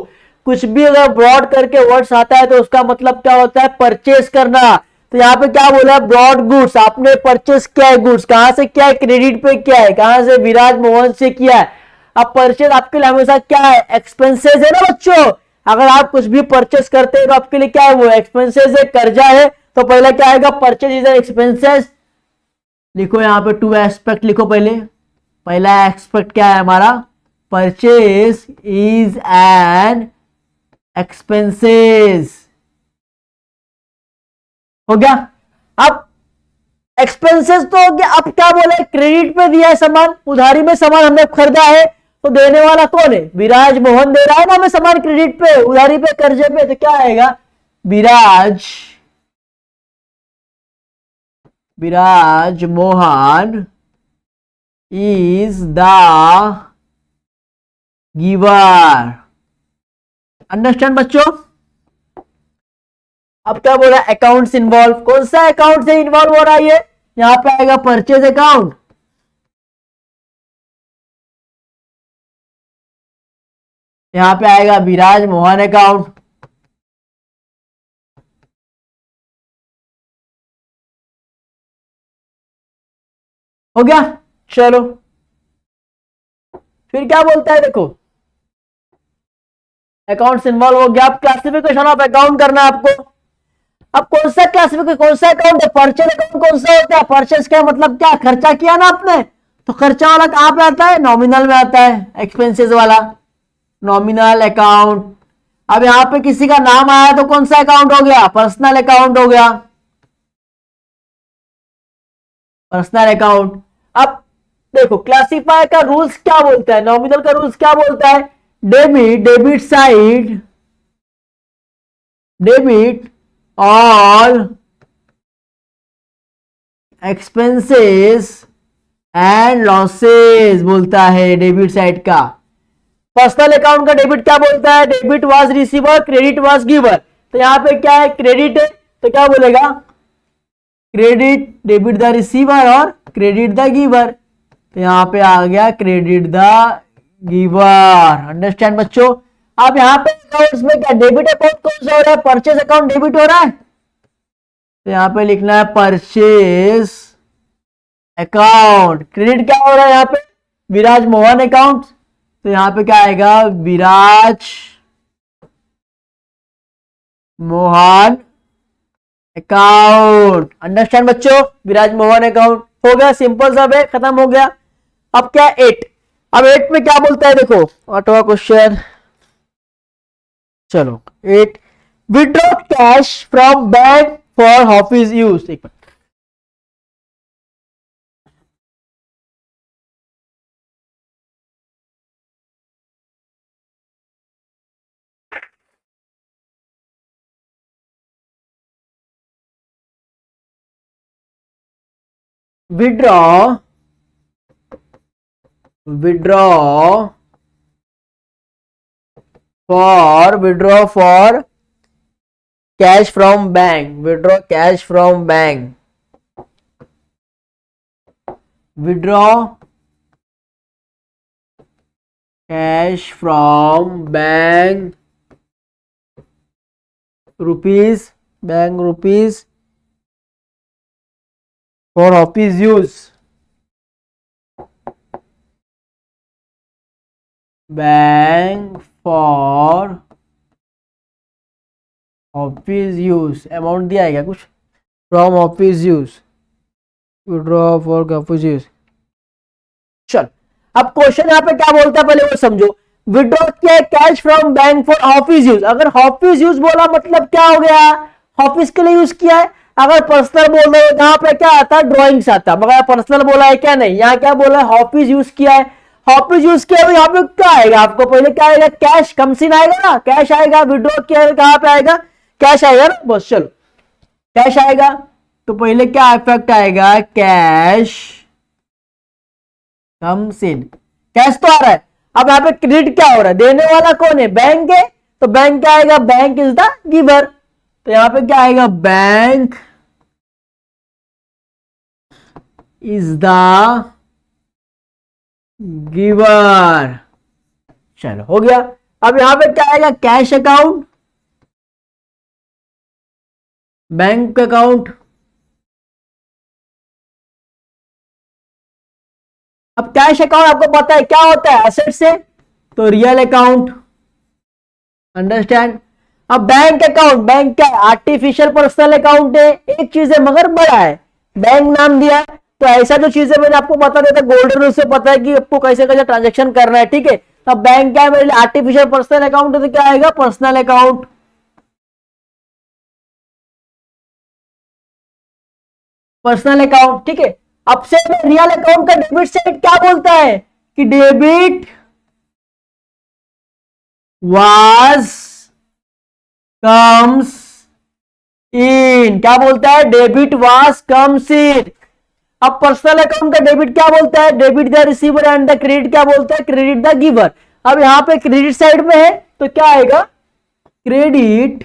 कुछ भी अगर ब्रॉड करके वर्ड्स आता है तो उसका मतलब क्या होता है, परचेस करना। तो यहाँ पे क्या बोला है, ब्रॉड गुड्स, आपने परचेस किया है गुड्स, कहां से किया है, क्रेडिट पे किया है, कहां से, विराज मोहन से किया है। अब परचेस आपके लिए हमेशा क्या है, एक्सपेंसेस है ना बच्चों। अगर आप कुछ भी परचेस करते हैं तो आपके लिए क्या है, वो एक्सपेंसेस है, कर्जा है, तो पहले क्या आएगा, परचेज इज एक्सपेंसेस। लिखो यहाँ पे 2 एस्पेक्ट लिखो, पहला एस्पेक्ट क्या है हमारा, परचेज इज एन एक्सपेंसेस हो गया। अब एक्सपेंसेस तो हो गया। अब क्या बोला है, क्रेडिट पे दिया है सामान, उधारी में सामान हमने खरीदा है, तो देने वाला कौन है, विराज मोहन दे रहा है ना हमें सामान क्रेडिट पे, उधारी पे, कर्जे पे, तो क्या आएगा, Viraj Mohan is the giver. Understand बच्चों। अब क्या बोला, अकाउंट्स इन्वॉल्व, कौन सा अकाउंट से इन्वॉल्व हो रहा है ये, यहां पे आएगा परचेज अकाउंट, यहां पे आएगा विराज मोहन अकाउंट। हो गया। चलो फिर क्या बोलता है, देखो अकाउंट्स इन्वॉल्व हो गया। अब क्लासिफिकेशन ऑफ अकाउंट करना है आपको। अब कौन सा क्लासिफिकेशन, कौन सा अकाउंट है, परचेज अकाउंट कौन सा होता है, परचेज का मतलब क्या, खर्चा किया ना आपने, तो खर्चा वाला कहां पे आता है, नॉमिनल में आता है, एक्सपेंसेस वाला नॉमिनल अकाउंट। अब यहां पे किसी का नाम आया तो कौन सा अकाउंट हो गया, पर्सनल अकाउंट हो गया, पर्सनल अकाउंट। अब देखो क्लासिफायर का रूल्स क्या बोलता है, नॉमिनल का रूल्स क्या बोलता है, debit side, debit all expenses and losses बोलता है डेबिट साइड का। पर्सनल अकाउंट का डेबिट क्या बोलता है, debit was receiver, credit was giver. तो यहां पे क्या है, क्रेडिट है, तो क्या बोलेगा, क्रेडिट डेबिट द रिसीवर और क्रेडिट द गिवर, तो यहां पे आ गया क्रेडिट द गिवर। अंडरस्टैंड बच्चों। अब यहां पे अकाउंट्स में क्या, डेबिट अकाउंट कौन सा हो रहा है, परचेज अकाउंट डेबिट हो रहा है, तो यहां पे लिखना है परचेज अकाउंट। क्रेडिट क्या हो रहा है यहां पे, विराज मोहन अकाउंट, तो यहां पे क्या आएगा, विराज मोहन अकाउंट। अंडरस्टैंड बच्चों, विराज मोहन अकाउंट हो गया, सिंपल सब है, खत्म हो गया। अब क्या, 8। अब 8 में क्या बोलता है, देखो ऑटो क्वेश्चन, चलो 8, withdraw cash from bank for office use. एक minute, withdraw for cash from bank, withdraw cash from bank, withdraw cash from bank rupees, bank rupees for office use, bank for office use, amount दिया है क्या कुछ, from office use, withdraw for office use. चल अब question यहाँ पे क्या बोलता है पहले वो समझो, विड्रॉ किया cash from bank for office use. अगर ऑफिस यूज बोला मतलब क्या हो गया, ऑफिस के लिए यूज किया है। अगर पर्सनल बोल रहे हो यहाँ पे क्या आता है, ड्रॉइंग्स आता है, मगर पर्सनल बोला है क्या, नहीं, यहाँ क्या बोला है, ऑफिस यूज किया है। ऑफिस यूज किया है, यहाँ पे क्या आएगा आपको, पहले क्या आएगा, कैश, कमसिन आएगा ना, कैश आएगा, विड्रॉ किया है कहां पे आएगा, कैश आएगा ना, बस चलो कैश आएगा। तो पहले क्या इफेक्ट आएगा, कैश कम्स इन, कैश तो आ रहा है। अब यहाँ पे क्रेडिट क्या हो रहा है, देने वाला कौन है, बैंक है, तो बैंक क्या आएगा, बैंक इज द गिवर, तो यहां पे क्या आएगा, बैंक इज द गिवर। चलो हो गया। अब यहां पे क्या आएगा, कैश अकाउंट, बैंक अकाउंट। अब कैश अकाउंट आपको पता है क्या होता है, एसेट से, तो रियल अकाउंट। अंडरस्टैंड। अब बैंक अकाउंट, बैंक क्या है, आर्टिफिशियल पर्सनल अकाउंट है, एक चीज है मगर बड़ा है, बैंक नाम दिया है, तो ऐसा जो चीज है मैंने आपको बता देता, गोल्डन रूल से पता है कि आपको कैसे कैसे ट्रांजेक्शन करना है, ठीक है। तो बैंक क्या है मेरे लिए, आर्टिफिशियल पर्सनल अकाउंट है, तो क्या आएगा, पर्सनल अकाउंट। पर्सनल अकाउंट, ठीक है। अब से रियल अकाउंट का डेबिट साइड क्या बोलता है कि डेबिट वाज कम्स इन, क्या बोलता है, डेबिट वाज कम्स इन। अब पर्सनल अकाउंट का डेबिट क्या बोलता है, debit the receiver and the credit क्या बोलता है, क्रेडिट द गिवर। अब यहां पे क्रेडिट साइड में है तो क्या आएगा, credit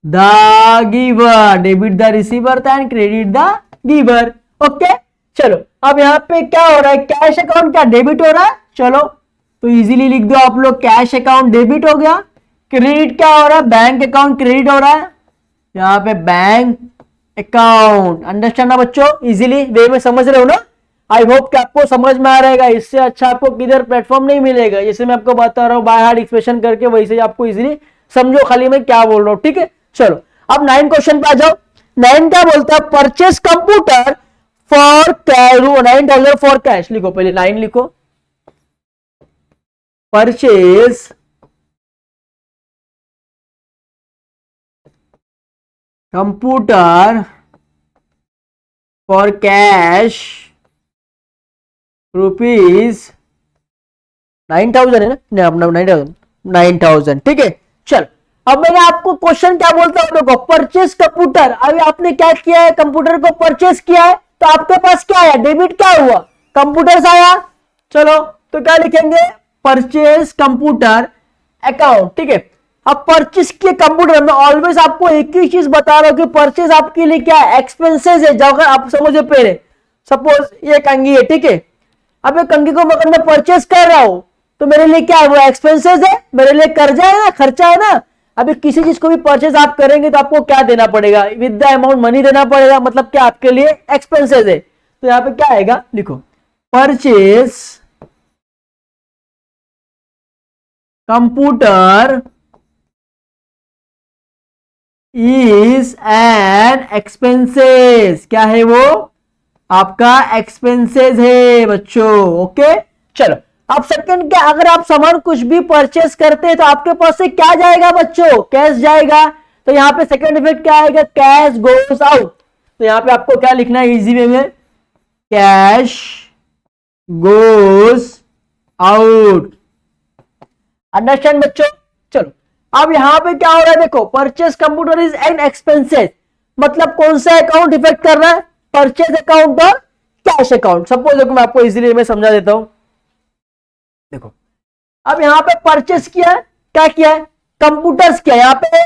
the giver, debit the receiver and credit the giver. Okay, चलो अब यहां पे क्या हो रहा है, कैश अकाउंट क्या डेबिट हो रहा है, चलो तो इजीली लिख दो आप लोग, कैश अकाउंट डेबिट हो गया। क्रेडिट क्या हो रहा है, बैंक अकाउंट क्रेडिट हो रहा है, यहां पे बैंक अकाउंट। अंडरस्टैंड ना बच्चों, इजीली वे में समझ रहे हो ना। आई होप कि आपको समझ में आ रहेगा, इससे अच्छा आपको किधर प्लेटफॉर्म नहीं मिलेगा। जैसे मैं आपको बता रहा हूँ बाय हार्ट एक्सप्रेशन करके, वैसे आपको इजीली समझो खाली मैं क्या बोल रहा हूँ, ठीक है। चलो अब 9 क्वेश्चन पे आ जाओ। 9 क्या बोलता है, purchase computer for cash, $9 for cash. लिखो पहले 9 लिखो, purchase computer for cash rupees 9,000 है ना, अपना 9,000, ठीक है। चल अब मैंने आपको क्वेश्चन क्या बोलता हूं, देखो परचेस कंप्यूटर, अभी आपने क्या किया है, कंप्यूटर को परचेस किया है, तो आपके पास क्या आया, डेबिट क्या हुआ, कंप्यूटर आया। चलो तो क्या लिखेंगे, परचेस कंप्यूटर अकाउंट, ठीक है। अब परचेस के कंप्यूटर में ऑलवेज आपको एक ही चीज बता रहा हूं कि परचेस आपके लिए क्या है, एक्सपेंसेस है। जब अगर आप समझो पहले, सपोज ये कंघी है, ठीक है। अब ये कंघी को अगर मैं परचेस कर रहा हूं तो मेरे लिए क्या है, वो एक्सपेंसेस है, मेरे लिए कर्जा है ना, खर्चा है ना। अभी किसी चीज को भी परचेस आप करेंगे तो आपको क्या देना पड़ेगा, विद द अमाउंट मनी देना पड़ेगा, मतलब क्या आपके लिए एक्सपेंसेस है। तो यहां पे क्या आएगा, लिखो purchase computer is an expenses, क्या है वो, आपका एक्सपेंसेस है बच्चों। ओके, चलो अब सेकंड क्या, अगर आप सामान कुछ भी परचेस करते हैं तो आपके पास से क्या जाएगा बच्चों, कैश जाएगा। तो यहां पे सेकंड इफेक्ट क्या आएगा, कैश गोस आउट। तो यहां पे आपको क्या लिखना है इजी वे में, कैश गोस आउट। अंडरस्टैंड बच्चों। चलो अब यहां पे क्या हो रहा है, देखो purchase computer is an expenses, मतलब कौन सा अकाउंट इफेक्ट कर रहा है, परचेस अकाउंट और कैश अकाउंट। सपोज देखो मैं आपको इजीली मैं समझा देता हूं, देखो अब यहां पे परचेस किया है, क्या किया है, कंप्यूटर्स किया, यहां पे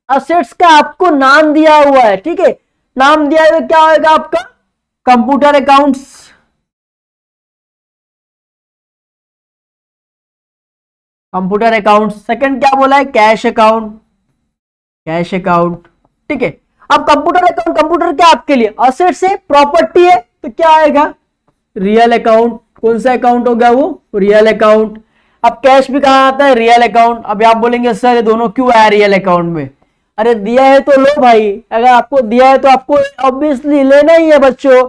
असेट्स का आपको नाम दिया हुआ है, ठीक है। नाम दिया है तो क्या होगा आपका, computer accounts, computer account. Second क्या बोला है, कैश अकाउंट, कैश अकाउंट, ठीक है। अब कंप्यूटर अकाउंट, कंप्यूटर क्या आपके लिए असेट्स है, प्रॉपर्टी है, तो क्या आएगा, रियल अकाउंट। कौन सा अकाउंट होगा वो, रियल अकाउंट। अब कैश भी कहां आता है, रियल अकाउंट। अब आप बोलेंगे सर ये दोनों क्यों आया रियल अकाउंट में, अरे दिया है तो लो भाई, अगर आपको दिया है तो आपको ऑब्वियसली लेना ही है बच्चों,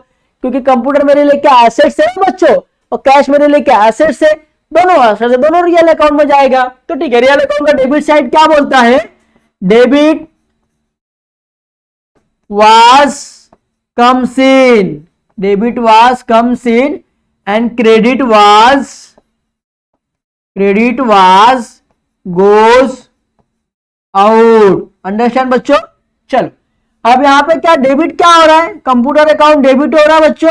क्योंकि कंप्यूटर मेरे लिए क्या एसेट्स है बच्चों, और कैश मेरे लिए क्या एसेट्स है, दोनों एसेट्स है, दोनों रियल अकाउंट में जाएगा। तो ठीक है, रियल अकाउंट का डेबिट साइड क्या बोलता है, debit was comes in, debit was comes in and credit was goes out। Understand बच्चों। चलो अब यहां पे क्या डेबिट क्या हो रहा है, कंप्यूटर अकाउंट डेबिट हो रहा है बच्चों,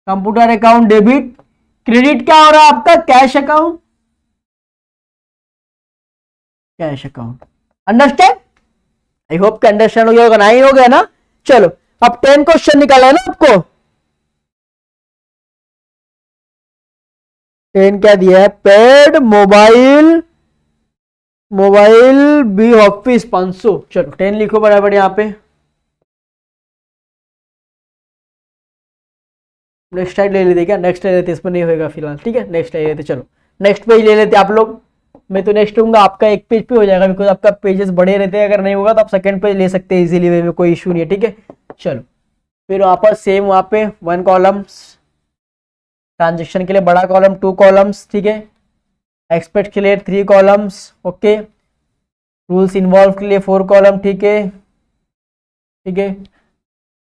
कंप्यूटर अकाउंट डेबिट। क्रेडिट क्या हो रहा है आपका, cash account, cash account. Understand, I hope understand हो गया होगा, नहीं हो गया ना। चलो अब 10 क्वेश्चन निकाला है ना आपको, 10 क्या दिया है, पेड मोबाइल बी ऑफिस 500। चलो 10 लिखो बराबर यहां पे। नेक्स्ट टाइम ले लेते क्या, नेक्स्ट ले लेते, इसमें नहीं होगा फिलहाल, ठीक है नेक्स्ट ले लेते। चलो नेक्स्ट पेज ले लेते आप लोग, मैं तो नेक्स्ट दूंगा, आपका एक पेज पे हो जाएगा, बिकॉज आपका पेजेस बड़े रहते हैं, अगर नहीं होगा तो आप सेकंड पेज ले सकते हैं इजीली वे में, कोई इशू नहीं है, ठीक है। चलो फिर वहां पर सेम, वहां पे 1 कॉलम्स ट्रांजेक्शन के लिए बड़ा कॉलम 2 कॉलम्स, ठीक है। एक्सपेक्ट के लिए 3 कॉलम्स, ओके। रूल्स इन्वॉल्व के लिए 4 कॉलम, ठीक है, ठीक है।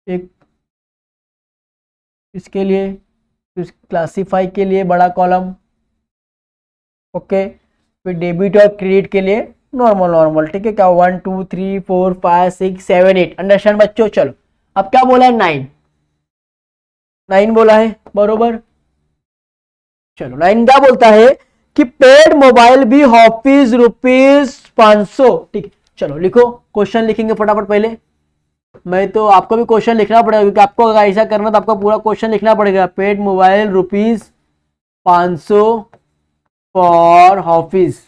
एक इसके लिए, क्लासीफाई के लिए बड़ा कॉलम, ओके। फिर डेबिट और क्रेडिट के लिए नॉर्मल नॉर्मल, ठीक है। क्या 1 2 3 4 5 6 7 8, अंडरस्टैंड बच्चों। चलो अब क्या बोला है, 9 बोला है, बरोबर। चलो 9 क्या बोलता है कि पेड मोबाइल भी ऑफिस ₹500, ठीक। चलो लिखो, क्वेश्चन लिखेंगे फटाफट। पहले मैं तो आपको भी क्वेश्चन लिखना पड़ेगा, क्योंकि आपको अगर ऐसा करना तो आपको पूरा क्वेश्चन लिखना पड़ेगा। Paid mobile ₹500 for office,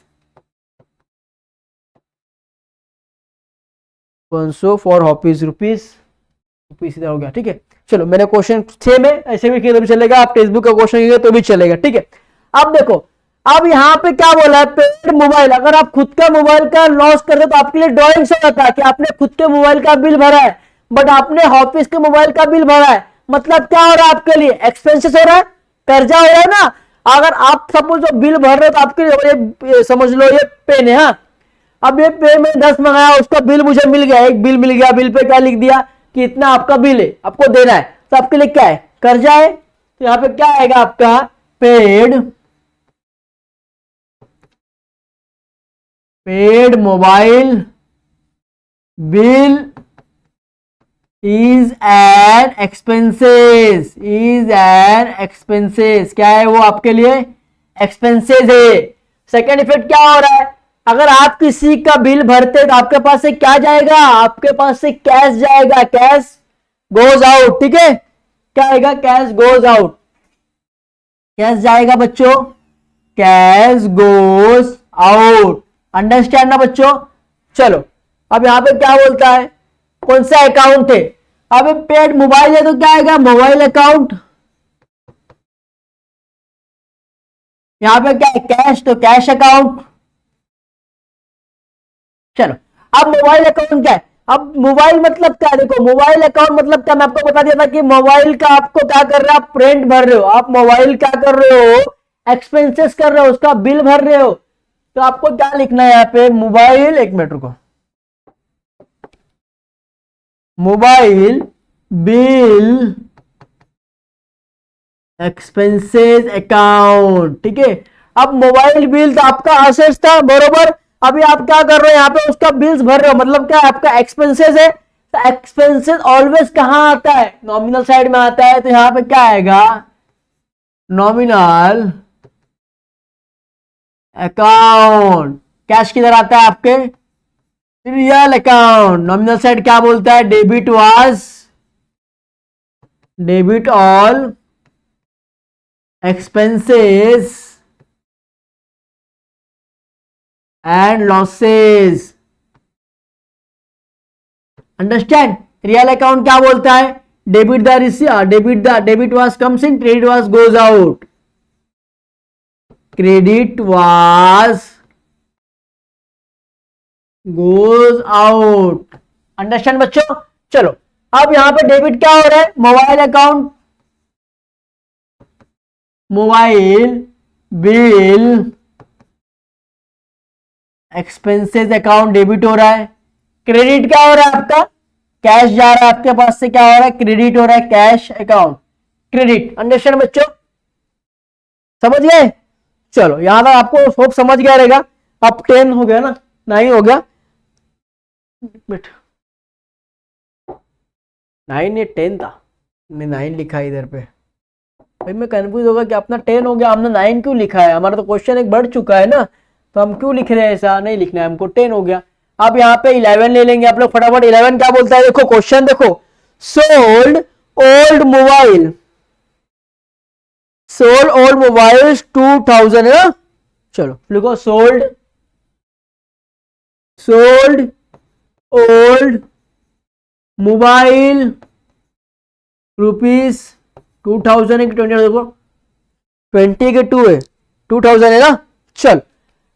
500 for office, rupees इधर हो गया, ठीक है। चलो मेरे क्वेश्चन सेम है, ऐसे भी किया तो भी चलेगा, आप टेक्स्ट बुक का क्वेश्चन किए तो भी चलेगा, ठीक है। अब देखो, अब यहाँ पे क्या बोला है, पेड मोबाइल, अगर आप खुद का मोबाइल का लॉस कर रहे तो आपके लिए ड्राइंग से होता है कि आपने खुद के मोबाइल का बिल भरा है, बट आपने ऑफिस के मोबाइल का बिल भरा है। मतलब क्या हो रहा है आपके लिए, एक्सपेंसेस हो रहा है, कर्जा हो रहा है ना। अगर आप सपोज बिल भर रहे हो तो आपके लिए समझ लो ये पेन है, हाँ। अब ये पे में 10 मंगाया, उसका बिल मुझे मिल गया, एक बिल मिल गया, बिल पे क्या लिख दिया कि इतना आपका बिल है, आपको देना है, तो आपके लिए क्या है, कर्जा है। तो यहां पे क्या आएगा आपका, paid mobile bill is an expenses, क्या है वो आपके लिए, एक्सपेंसेस है। सेकेंड इफेक्ट क्या हो रहा है, अगर आप किसी का बिल भरते तो आपके पास से क्या जाएगा, आपके पास से कैश जाएगा, कैश गोज आउट, ठीक है। क्या आएगा, कैश गोज आउट, कैश जाएगा बच्चों, कैश गोज आउट, अंडरस्टैंड ना बच्चों। चलो अब यहां पे क्या बोलता है, कौन सा अकाउंट है, अब पेड मोबाइल है तो क्या आएगा, मोबाइल अकाउंट। यहां पे क्या है, कैश, तो कैश अकाउंट। चलो अब मोबाइल अकाउंट क्या है, अब मोबाइल मतलब क्या, देखो मोबाइल अकाउंट मतलब क्या, मैं आपको बता दिया था कि मोबाइल का आपको क्या कर रहे हो, आप रेंट भर रहे हो, आप मोबाइल क्या कर रहे हो, एक्सपेंसेस कर रहे हो, उसका बिल भर रहे हो। तो आपको क्या लिखना है यहाँ पे, मोबाइल, एक मिनट रुको, मोबाइल बिल एक्सपेंसेस अकाउंट, ठीक है। अब मोबाइल बिल तो आपका असेट्स था, बरोबर। अभी आप क्या कर रहे हो, यहाँ पे उसका बिल्स भर रहे हो, मतलब क्या आपका एक्सपेंसेस है। तो एक्सपेंसेस ऑलवेज कहां आता है, नॉमिनल साइड में आता है। तो यहां पे क्या आएगा, नॉमिनल अकाउंट। कैश किधर आता है आपके, रियल अकाउंट। नॉमिनल साइड क्या बोलता है, debit all expenses and losses, understand. Real account क्या बोलता है, debit was comes in, credit was goes out, credit was goes out, understand बच्चों। चलो अब यहां पे डेबिट क्या हो रहा है, mobile account, mobile bill expenses account debit हो रहा है। क्रेडिट क्या हो रहा है आपका, कैश जा रहा है आपके पास से, क्या हो रहा है, क्रेडिट हो रहा है, कैश अकाउंट, क्रेडिट, अंडरस्टैंड बच्चों, समझ गए। चलो यहां तक आपको होप समझ गया रहेगा। अब 10 हो गया ना, 9 हो गया, 9 या 10 था, मैं 9 लिखा है इधर पे, भाई मैं कंफ्यूज होगा कि अपना 10 हो गया, हमने 9 क्यों लिखा है, हमारा तो क्वेश्चन एक बढ़ चुका है ना, तो हम क्यों लिख रहे हैं, ऐसा नहीं लिखना है हमको, 10 हो गया। अब यहाँ पे 11 ले लेंगे आप लोग फटाफट। 11 क्या बोलता है, देखो क्वेश्चन देखो, sold old mobile, sold old mobile 2000 है ना। चलो लिखो, सोल्ड ओल्ड मोबाइल ₹2000 है कि 20, देखो 20 के 2 है, 2000 है ना। चल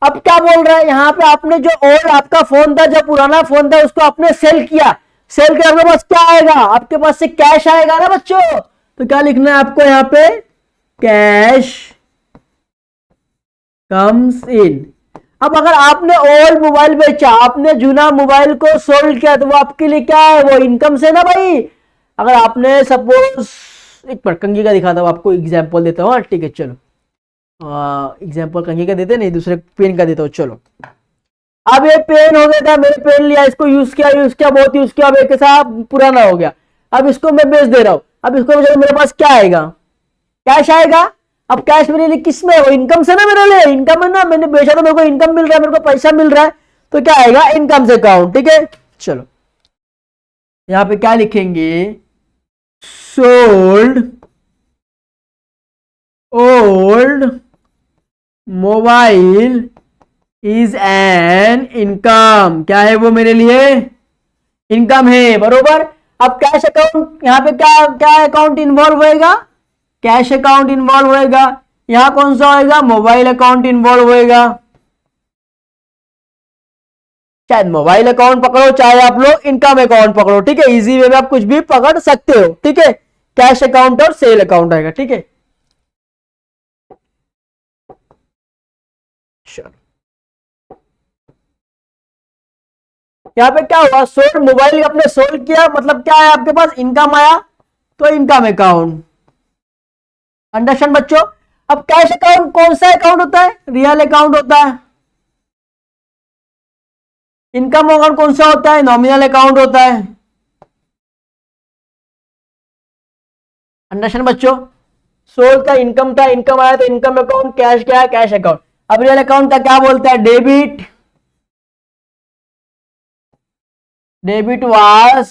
अब क्या बोल रहा है यहाँ पे, आपने जो ओल्ड आपका फोन था, जो पुराना फोन था, उसको आपने सेल किया, सेल के आपके पास क्या आएगा, आपके पास से कैश आएगा ना बच्चों। तो क्या लिखना है आपको यहाँ पे, कैश कम्स इन। अब अगर आपने ओल्ड मोबाइल बेचा, आपने जूना मोबाइल को सोल्ड किया, तो वो आपके लिए क्या है, वो इनकम से ना भाई। अगर आपने सपोज, एक बार कंघी का दिखाता हूँ आपको, एग्जांपल देता हूँ। ठीक है चलो, एग्जांपल कंघी का देते नहीं, दूसरे पेन का देता हूँ। चलो, अब ये पेन हो गया था, मैंने पेन लिया, इसको यूज किया बहुत यूज किया, अब एक ऐसा पुराना हो गया। अब इसको मैं बेच दे रहा हूँ। अब इसको मेरे पास क्या आएगा, कैश आएगा। अब कैश मेरे लिए किस में है, वो इनकम से ना, मेरे लिए इनकम है ना, मैंने बेचा तो मेरे को इनकम मिल रहा है, मेरे को पैसा मिल रहा है, तो क्या आएगा, इनकम से अकाउंट। ठीक है चलो, यहां पे क्या लिखेंगे, sold old mobile is an income. क्या है वो मेरे लिए, इनकम है, बरोबर। अब कैश अकाउंट, यहां पे क्या क्या अकाउंट इन्वॉल्व होएगा, कैश अकाउंट इन्वॉल्व होएगा। यहां कौन सा होएगा, मोबाइल अकाउंट इन्वॉल्व होएगा। चाहे मोबाइल अकाउंट पकड़ो, चाहे आप लोग इनकम अकाउंट पकड़ो, ठीक है, इजी वे में आप कुछ भी पकड़ सकते हो। ठीक है, कैश अकाउंट और सेल अकाउंट आएगा। ठीक है चलो, यहाँ पे क्या हुआ, सोल्ड मोबाइल आपने सोल्ड किया, मतलब क्या है आपके पास, इनकम आया, तो इनकम अकाउंट। अंडरस्टैंड बच्चों। अब कैश अकाउंट कौन सा अकाउंट होता है, रियल अकाउंट होता है। इनकम अकाउंट कौन सा होता है, नॉमिनल अकाउंट होता है। अंडरस्टैंड बच्चों। सोल्ड का इनकम था, इनकम आया तो इनकम अकाउंट, कैश क्या है, कैश अकाउंट। अब रियल अकाउंट का क्या बोलता है, debit, debit was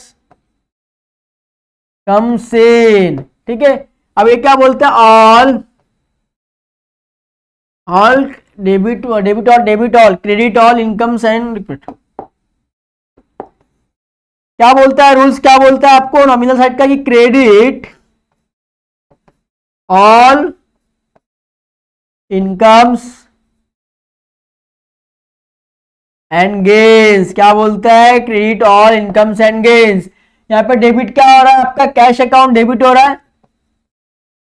comes in. ठीक है, अब ये क्या बोलता है, ऑल डेबिट, डेबिट और debit all, credit all incomes and repeat. क्या बोलता है, रूल्स क्या बोलता है आपको नॉमिनल साइड का, कि credit all incomes and gains. क्या बोलता है, credit all incomes and gains. यहां पे डेबिट क्या हो रहा है आपका, कैश अकाउंट डेबिट हो रहा है,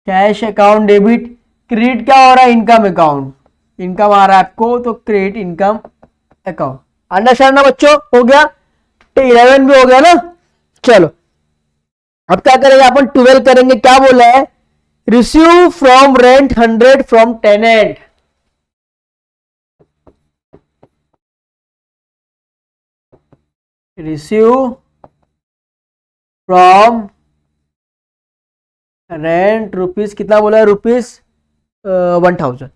कैश अकाउंट डेबिट। क्रेडिट क्या हो रहा है, इनकम अकाउंट, इनकम आ रहा है आपको, तो क्रेडिट इनकम अकाउंट। अंडरस्टैंड ना बच्चों, हो गया, तो 11 भी हो गया ना। चलो, अब क्या करेंगे अपन, 12 करेंगे। क्या बोला है, receive from rent 100 from tenant. Receive from rent rupees, कितना बोला है, रुपीज 1000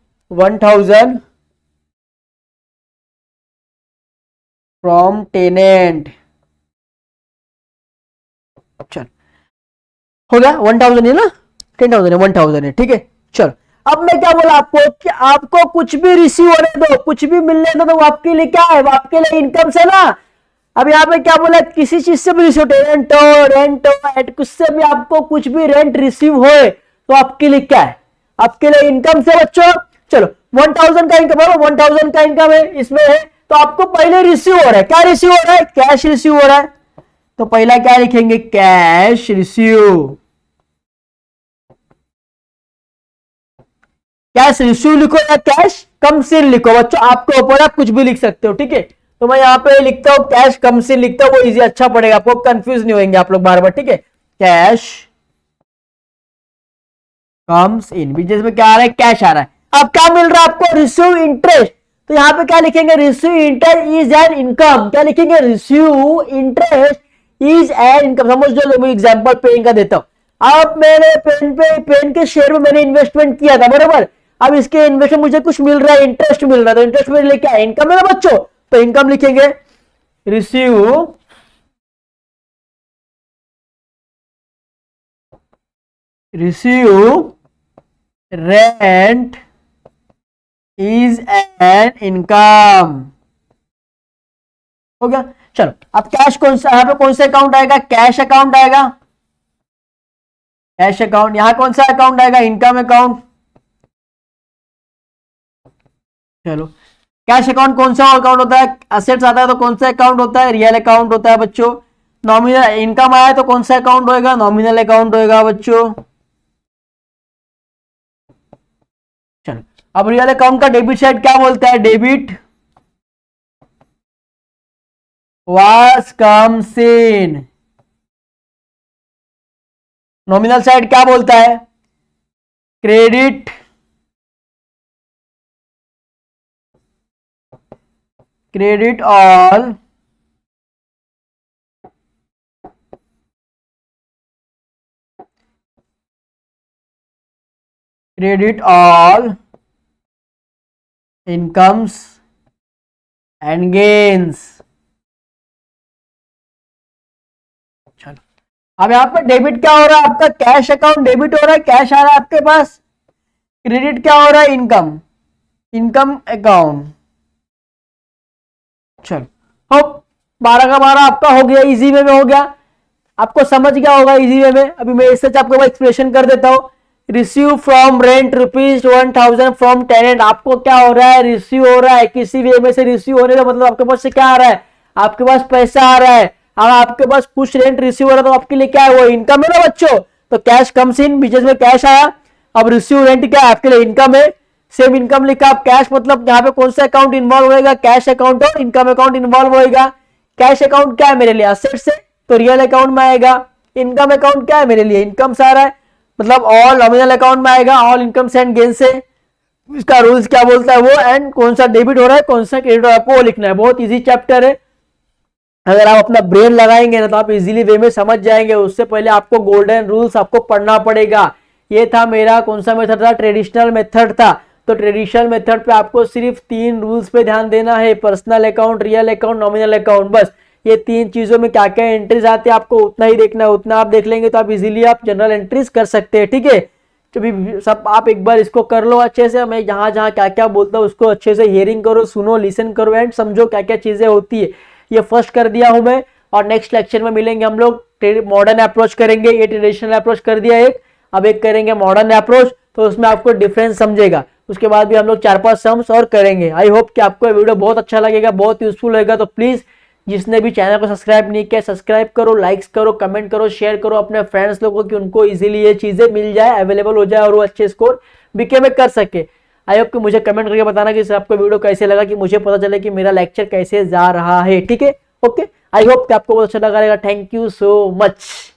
फ्रॉम टेनेंट। चल, हो गया, 1000 है ना, 10,000 है, 1000 है। ठीक है चलो, अब मैं क्या बोला आपको, कि आपको कुछ भी रिसीव होने दो, कुछ भी मिलने दो, तो वो आपके लिए क्या है, वो आपके लिए इनकम से ना। अब यहाँ पे क्या बोला, किसी चीज से भी रिसीव, रेंट कुछ से भी आपको कुछ भी रेंट रिसीव होए, तो आपके लिए क्या है, आपके लिए इनकम से बच्चों। चलो, 1000 का इनकम है, 1000 का इनकम है, इसमें है, तो आपको पहले रिसीव हो रहा है, क्या रिसीव हो रहा है, कैश रिसीव हो रहा है। तो पहला क्या लिखेंगे, कैश रिसीव। कैश रिसीव लिखो या कैश कम सिन लिखो बच्चों, आपके ऊपर, आप कुछ भी लिख सकते हो। ठीक है, तो मैं यहाँ पे लिखता हूं कैश कम सिन लिखता हूं, वो इजी, अच्छा पड़ेगा, आपको कंफ्यूज नहीं होंगे आप लोग बार बार। ठीक है, कैश कम्स इन, बिजनेस में क्या आ रहा है, कैश आ रहा है। अब क्या मिल रहा है आपको, रिसीव इंटरेस्ट। तो यहाँ पे क्या लिखेंगे, receive interest is an income. क्या लिखेंगे, receive interest is an income. समझ लो, मैं एग्जांपल पेन का देता हूं। अब मैंने पेन के शेयर में मैंने इन्वेस्टमेंट किया था, बराबर। अब इसके इन्वेस्टमेंट मुझे कुछ मिल रहा है, इंटरेस्ट मिल रहा है, तो इंटरेस्ट मेरे लिए क्या है, इनकम है ना बच्चों। तो इनकम लिखेंगे, receive rent is an income. हो गया, चलो, अब कैश कौन सा, यहां पे कौन सा अकाउंट आएगा, कैश अकाउंट आएगा, कैश अकाउंट। यहां कौन सा अकाउंट आएगा, इनकम अकाउंट। चलो, कैश अकाउंट कौन सा अकाउंट होता है, असेट्स आता है तो कौन सा अकाउंट होता है, रियल अकाउंट होता है बच्चों। नॉमिनल इनकम आया तो कौन सा अकाउंट होएगा, नॉमिनल अकाउंट होएगा बच्चों। अब रियल अकाउंट का डेबिट साइड क्या बोलता है? Debit was comes in. Nominal side क्या बोलता है? Credit all incomes and gains. चलो अब यहां पर डेबिट क्या हो रहा है? आपका कैश अकाउंट डेबिट हो रहा है, कैश आ रहा है आपके पास। क्रेडिट क्या हो रहा है? Income account. चलो हो 12 का 12 आपका हो गया, इजी वे में हो गया, आपको समझ गया होगा इजी वे में। अभी मैं इससे आपको एक्सप्लेनेशन कर देता हूं। Receive from rent ₹1000 from tenant. आपको क्या हो रहा है? रिसीव हो रहा है, किसी वे में से रिसीव होने का मतलब आपके पास से क्या आ रहा है? आपके पास पैसा आ रहा है। अब आपके पास कुछ रेंट रिसीव हो रहा है तो आपके लिए क्या है? वो इनकम है ना बच्चों। तो कैश कम्स इन, बिजनेस में कैश आया। अब रिसीव रेंट क्या है? आपके लिए इनकम है। सेम इनकम लिखा। अब कैश मतलब यहाँ पे कौन सा अकाउंट इन्वॉल्व होएगा? कैश अकाउंट और इनकम अकाउंट इन्वॉल्व होएगा। कैश अकाउंट क्या है मेरे लिए? असेट्स है, तो रियल अकाउंट में आएगा। इनकम अकाउंट क्या है मेरे लिए? इनकम आ रहा है, मतलब ऑल नॉमिनल अकाउंट में आएगा। ऑल इनकम्स एंड गेन से इसका रूल्स क्या बोलता है वो, एंड कौन सा डेबिट हो रहा है कौन सा क्रेडिट हो रहा है आपको वो लिखना है। बहुत इजी चैप्टर है, अगर आप अपना ब्रेन लगाएंगे ना तो आप इजीली वे में समझ जाएंगे। उससे पहले आपको गोल्डन रूल्स आपको पढ़ना पड़ेगा। ये था मेरा कौन सा मेथड था? ट्रेडिशनल मेथड था। तो ट्रेडिशनल मेथड पे आपको सिर्फ 3 रूल्स पे ध्यान देना है, personal account, real account, nominal account. बस ये 3 चीजों में क्या क्या एंट्रीज आते हैं आपको उतना ही देखना है। उतना आप देख लेंगे तो आप इजीली आप जनरल एंट्रीज कर सकते हैं। ठीक है, तो भी सब आप एक बार इसको कर लो अच्छे से। मैं जहां जहां क्या क्या बोलता हूँ उसको अच्छे से हियरिंग करो, सुनो, लिसन करो एंड समझो क्या क्या चीजें होती है। ये फर्स्ट कर दिया हूं मैं, और नेक्स्ट लेक्चर में मिलेंगे हम लोग, मॉडर्न अप्रोच करेंगे। ये ट्रेडिशनल अप्रोच कर दिया एक, अब एक करेंगे मॉडर्न अप्रोच, तो उसमें आपको डिफरेंस समझेगा। उसके बाद भी हम लोग 4-5 सम्स और करेंगे। आई होप कि आपको ये वीडियो बहुत अच्छा लगेगा, बहुत यूजफुल रहेगा। तो प्लीज जिसने भी चैनल को सब्सक्राइब नहीं किया सब्सक्राइब करो, लाइक्स करो, कमेंट करो, शेयर करो अपने फ्रेंड्स लोगों को कि उनको इजीली ये चीजें मिल जाए, अवेलेबल हो जाए और वो अच्छे स्कोर बीके में कर सके। आई होप कि मुझे कमेंट करके बताना कि आपको वीडियो कैसे लगा, कि मुझे पता चले कि मेरा लेक्चर कैसे जा रहा है। ठीक है, ओके, आई होप कि आपको बहुत अच्छा लगा रहेगा। Thank you so much.